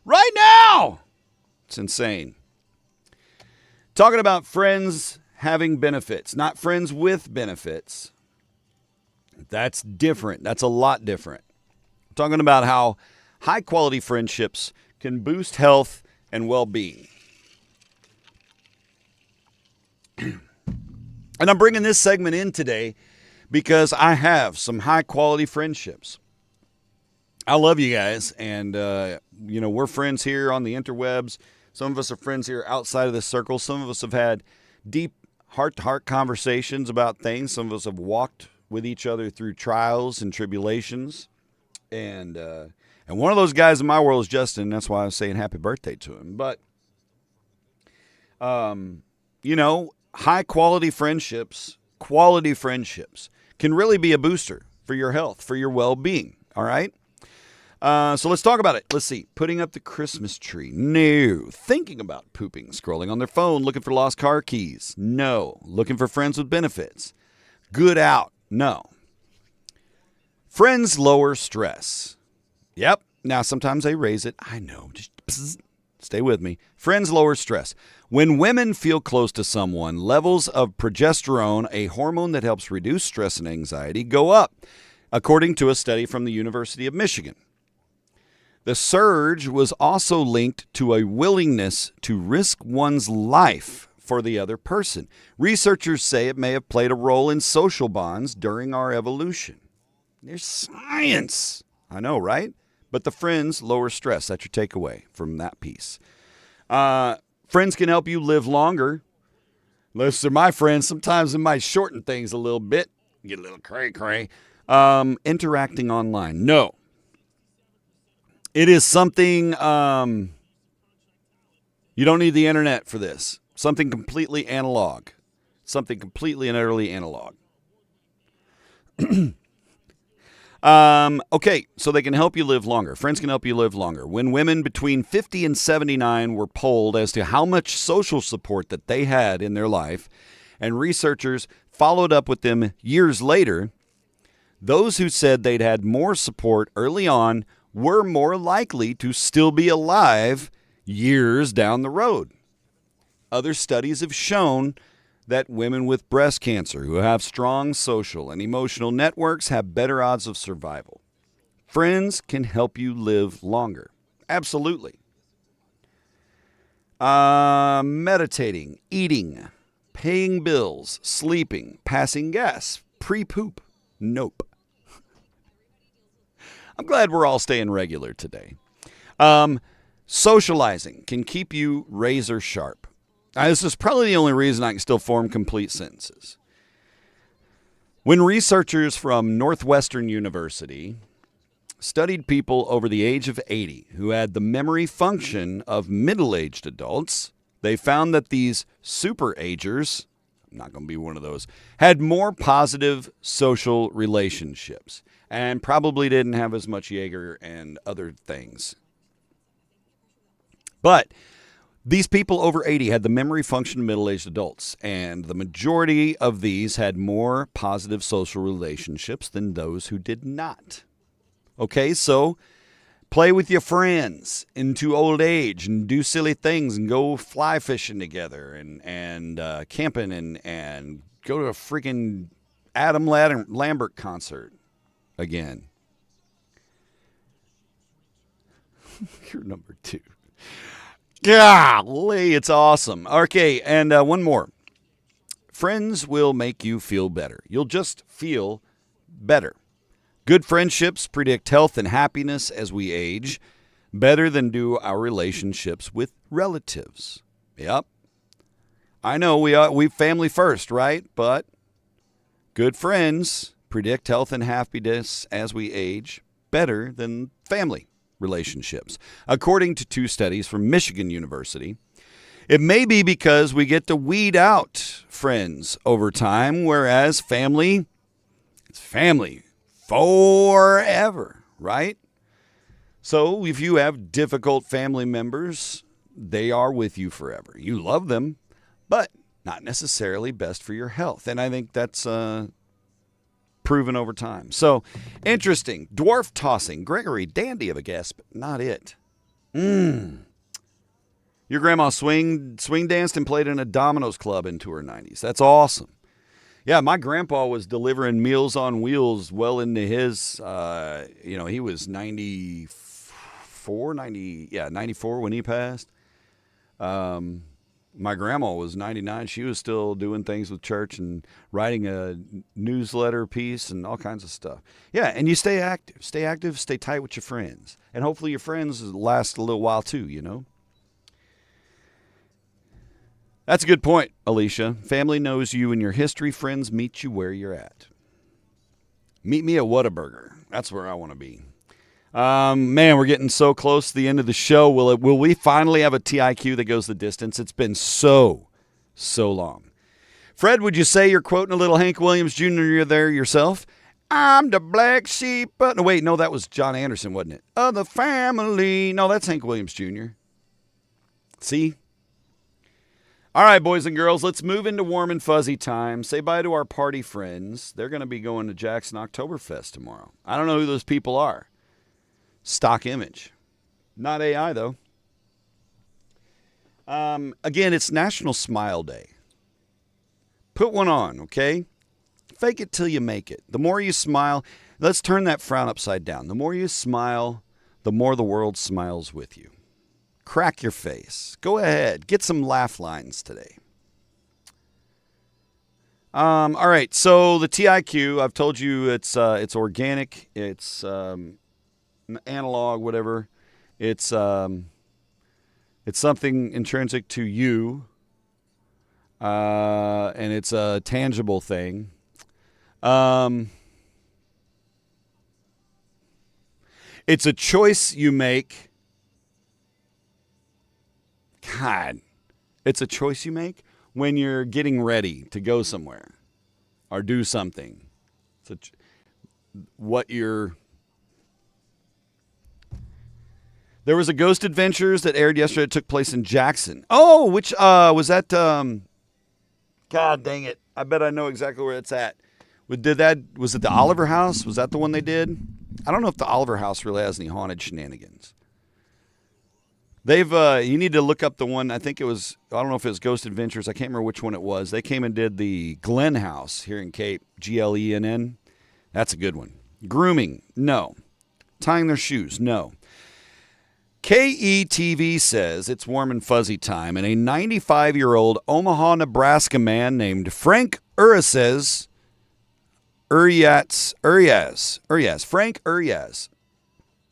right now. It's insane. Talking about friends having benefits, not friends with benefits. That's different. That's a lot different. I'm talking about how high-quality friendships can boost health and well-being. And I'm bringing this segment in today because I have some high-quality friendships. I love you guys, and, we're friends here on the interwebs. Some of us are friends here outside of this circle. Some of us have had deep heart-to-heart conversations about things. Some of us have walked with each other through trials and tribulations. And one of those guys in my world is Justin. That's why I was saying happy birthday to him. But, high-quality friendships, can really be a booster for your health, for your well-being, all right? So let's talk about it. Let's see. Putting up the Christmas tree. No. Thinking about pooping. Scrolling on their phone. Looking for lost car keys. No. Looking for friends with benefits. Good out. No. Friends lower stress. Yep. Now, sometimes they raise it. I know. Just stay with me. Friends lower stress. When women feel close to someone, levels of progesterone, a hormone that helps reduce stress and anxiety, go up, according to a study from the University of Michigan. The surge was also linked to a willingness to risk one's life for the other person. Researchers say it may have played a role in social bonds during our evolution. There's science. I know, right? But the friends lower stress. That's your takeaway from that piece. Friends can help you live longer. Unless they're my friends, sometimes it might shorten things a little bit. Get a little cray-cray. Interacting online. No. It is something, you don't need the internet for this. Something completely analog. Something completely and utterly analog. Okay, so they can help you live longer. Friends can help you live longer. When women between 50 and 79 were polled as to how much social support that they had in their life, and researchers followed up with them years later, those who said they'd had more support early on were more likely to still be alive years down the road. Other studies have shown that women with breast cancer who have strong social and emotional networks have better odds of survival. Friends can help you live longer. Absolutely. Meditating, eating, paying bills, sleeping, passing gas, pre-poop. Nope. I'm glad we're all staying regular today. Socializing can keep you razor sharp. This is probably the only reason I can still form complete sentences. When researchers from Northwestern University studied people over the age of 80 who had the memory function of middle-aged adults, they found that these super-agers, I'm not going to be one of those, had more positive social relationships and probably didn't have as much Jaeger and other things. But these people over 80 had the memory function of middle-aged adults, and the majority of these had more positive social relationships than those who did not. Okay, so play with your friends into old age and do silly things and go fly fishing together and camping and go to a freaking Adam Lambert concert again. You're number 2. Golly, it's awesome. Okay, and one more. Friends will make you feel better. You'll just feel better. Good friendships predict health and happiness as we age, better than do our relationships with relatives. Yep. I know we family first, right? But good friends predict health and happiness as we age, better than family relationships. According to 2 studies from Michigan University, it may be because we get to weed out friends over time, whereas family, it's family forever, right? So if you have difficult family members, they are with you forever. You love them, but not necessarily best for your health. And I think that's proven over time. So, interesting. Dwarf tossing. Gregory, dandy of a guest, but not it. Your grandma swing danced and played in a Domino's club into her 90s. That's awesome. Yeah, my grandpa was delivering Meals on Wheels well into his, he was 94 when he passed. My grandma was 99. She was still doing things with church and writing a newsletter piece and all kinds of stuff. Yeah, and you stay active. Stay active, stay tight with your friends. And hopefully your friends last a little while too, you know? That's a good point, Alicia. Family knows you and your history. Friends meet you where you're at. Meet me at Whataburger. That's where I want to be. Man, we're getting so close to the end of the show. Will we finally have a TIQ that goes the distance? It's been so long. Fred, would you say you're quoting a little Hank Williams Jr. there yourself? I'm the black sheep. No, wait, no, that was John Anderson, wasn't it? Of the family. No, that's Hank Williams Jr. See? All right, boys and girls, let's move into warm and fuzzy time. Say bye to our party friends. They're going to be going to Jackson Oktoberfest tomorrow. I don't know who those people are. Stock image. Not AI, though. Again, it's National Smile Day. Put one on, okay? Fake it till you make it. The more you smile, let's turn that frown upside down. The more you smile, the more the world smiles with you. Crack your face. Go ahead. Get some laugh lines today. All right. So the TIQ, I've told you it's organic. It's analog, whatever. It's something intrinsic to you, and it's a tangible thing. It's a choice you make. God, it's a choice you make when you're getting ready to go somewhere or do something. There was a Ghost Adventures that aired yesterday that took place in Jackson. Oh, which was that? God dang it! I bet I know exactly where it's at. Was it the Oliver House? Was that the one they did? I don't know if the Oliver House really has any haunted shenanigans. You need to look up the one, I think it was, I don't know if it was Ghost Adventures, I can't remember which one it was. They came and did the Glen House here in Cape, Glenn. That's a good one. Grooming, no. Tying their shoes, no. KETV says it's warm and fuzzy time, and a 95-year-old Omaha, Nebraska man named Frank Urias, Frank Urias.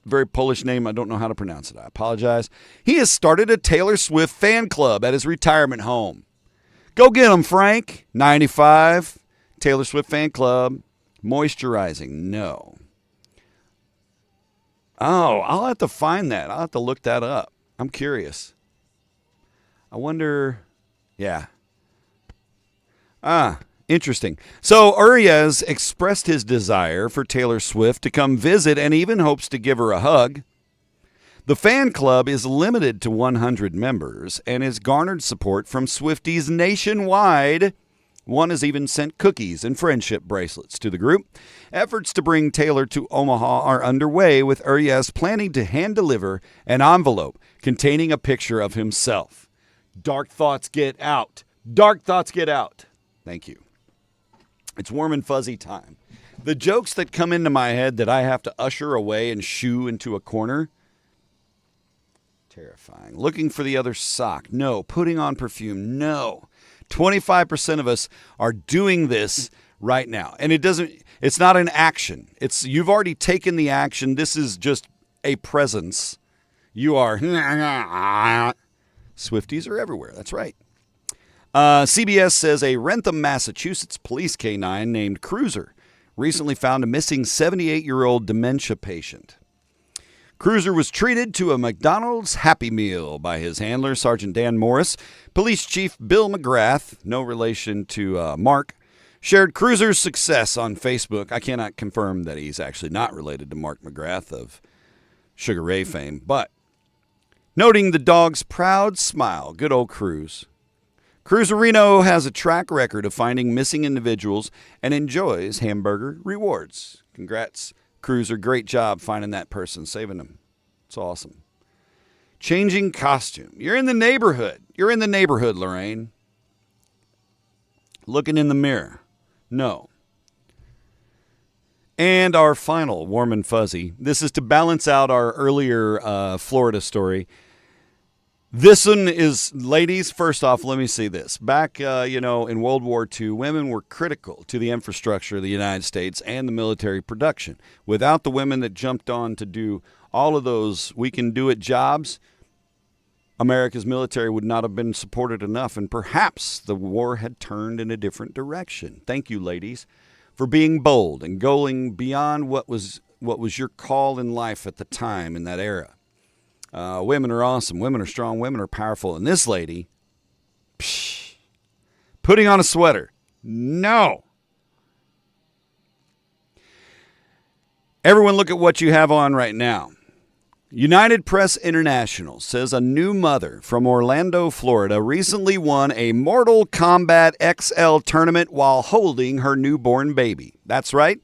Very Polish name. I don't know how to pronounce it. I apologize. He has started a Taylor Swift fan club at his retirement home. Go get him, Frank. 95. Taylor Swift fan club. Moisturizing. No. Oh, I'll have to find that. I'll have to look that up. I'm curious. I wonder. Yeah. Interesting. So Urias expressed his desire for Taylor Swift to come visit and even hopes to give her a hug. The fan club is limited to 100 members and has garnered support from Swifties nationwide. One has even sent cookies and friendship bracelets to the group. Efforts to bring Taylor to Omaha are underway, with Urias planning to hand-deliver an envelope containing a picture of himself. Dark thoughts get out. Dark thoughts get out. Thank you. It's warm and fuzzy time. The jokes that come into my head that I have to usher away and shoo into a corner. Terrifying. Looking for the other sock. No. Putting on perfume. No. 25% of us are doing this right now. And it's not an action. You've already taken the action. This is just a presence. You are. Swifties are everywhere. That's right. CBS says a Wrentham, Massachusetts police canine named Cruiser recently found a missing 78-year-old dementia patient. Cruiser was treated to a McDonald's Happy Meal by his handler, Sergeant Dan Morris. Police Chief Bill McGrath, no relation to Mark, shared Cruiser's success on Facebook. I cannot confirm that he's actually not related to Mark McGrath of Sugar Ray fame, but noting the dog's proud smile, good old Cruz. Cruiserino has a track record of finding missing individuals and enjoys hamburger rewards. Congrats, Cruiser. Great job finding that person, saving them. It's awesome. Changing costume. You're in the neighborhood. You're in the neighborhood, Lorraine. Looking in the mirror. No. And our final warm and fuzzy. This is to balance out our earlier Florida story. This one is, ladies, first off, let me see this. Back, in World War II, women were critical to the infrastructure of the United States and the military production. Without the women that jumped on to do all of those we-can-do-it jobs, America's military would not have been supported enough, and perhaps the war had turned in a different direction. Thank you, ladies, for being bold and going beyond what was your call in life at the time in that era. Women are awesome. Women are strong. Women are powerful. And this lady, putting on a sweater. No. Everyone look at what you have on right now. United Press International says a new mother from Orlando, Florida, recently won a Mortal Kombat XL tournament while holding her newborn baby. That's right.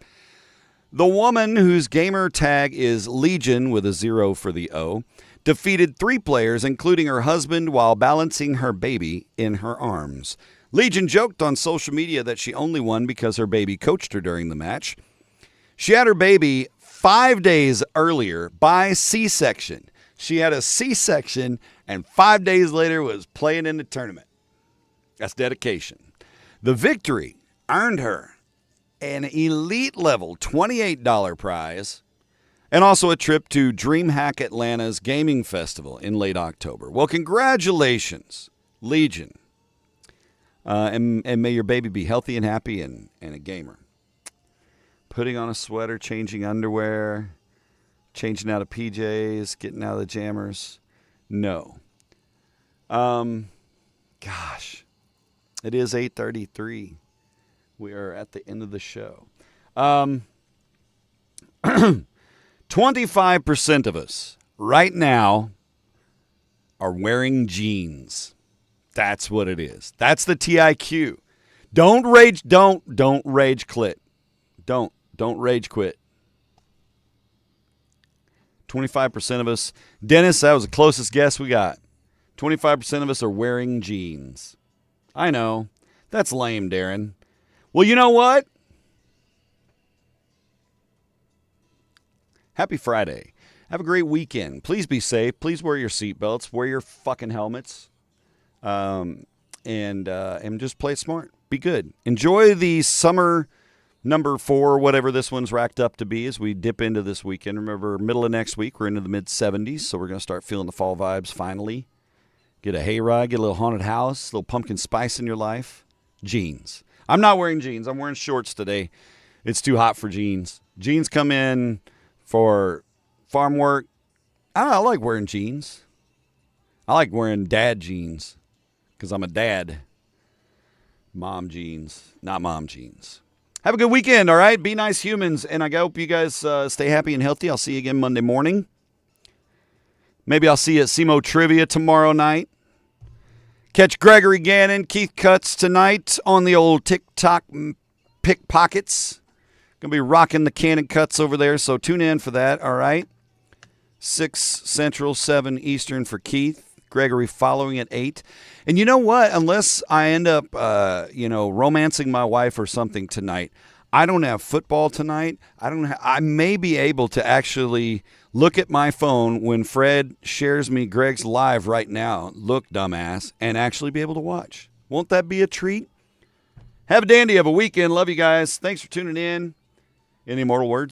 The woman, whose gamer tag is Legion with a 0 for the O, defeated 3 players, including her husband, while balancing her baby in her arms. Legion joked on social media that she only won because her baby coached her during the match. She had her baby 5 days earlier by C-section. She had a C-section and 5 days later was playing in the tournament. That's dedication. The victory earned her an elite level $28 prize and also a trip to DreamHack Atlanta's gaming festival in late October. Well, congratulations, Legion. And may your baby be healthy and happy and a gamer. Putting on a sweater, changing underwear, changing out of PJs, getting out of the jammers. No. Gosh. It is 8:33. We are at the end of the show. 25% of us right now are wearing jeans. That's what it is. That's the TIQ. Don't rage clit. Don't rage quit. 25% of us. Dennis, that was the closest guess we got. 25% of us are wearing jeans. I know. That's lame, Darren. Well, you know what? Happy Friday. Have a great weekend. Please be safe. Please wear your seatbelts. Wear your fucking helmets. And just play smart. Be good. Enjoy the summer number 4, whatever this one's racked up to be as we dip into this weekend. Remember, middle of next week, we're into the mid-70s, so we're going to start feeling the fall vibes finally. Get a hayride, get a little haunted house, a little pumpkin spice in your life. Jeans. I'm not wearing jeans. I'm wearing shorts today. It's too hot for jeans. Jeans come in for farm work. I like wearing jeans. I like wearing dad jeans because I'm a dad. Mom jeans, not mom jeans. Have a good weekend, all right? Be nice humans, and I hope you guys stay happy and healthy. I'll see you again Monday morning. Maybe I'll see you at SEMO Trivia tomorrow night. Catch Gregory Gannon, Keith Cutts tonight on the old TikTok pickpockets. Going to be rocking the Cannon Cuts over there, so tune in for that, all right? 6 Central, 7 Eastern for Keith. Gregory following at 8. And you know what? Unless I end up, romancing my wife or something tonight, I don't have football tonight. I may be able to actually look at my phone when Fred shares me Greg's live right now. Look, dumbass, and actually be able to watch. Won't that be a treat? Have a dandy of a weekend. Love you guys. Thanks for tuning in. Any immortal words?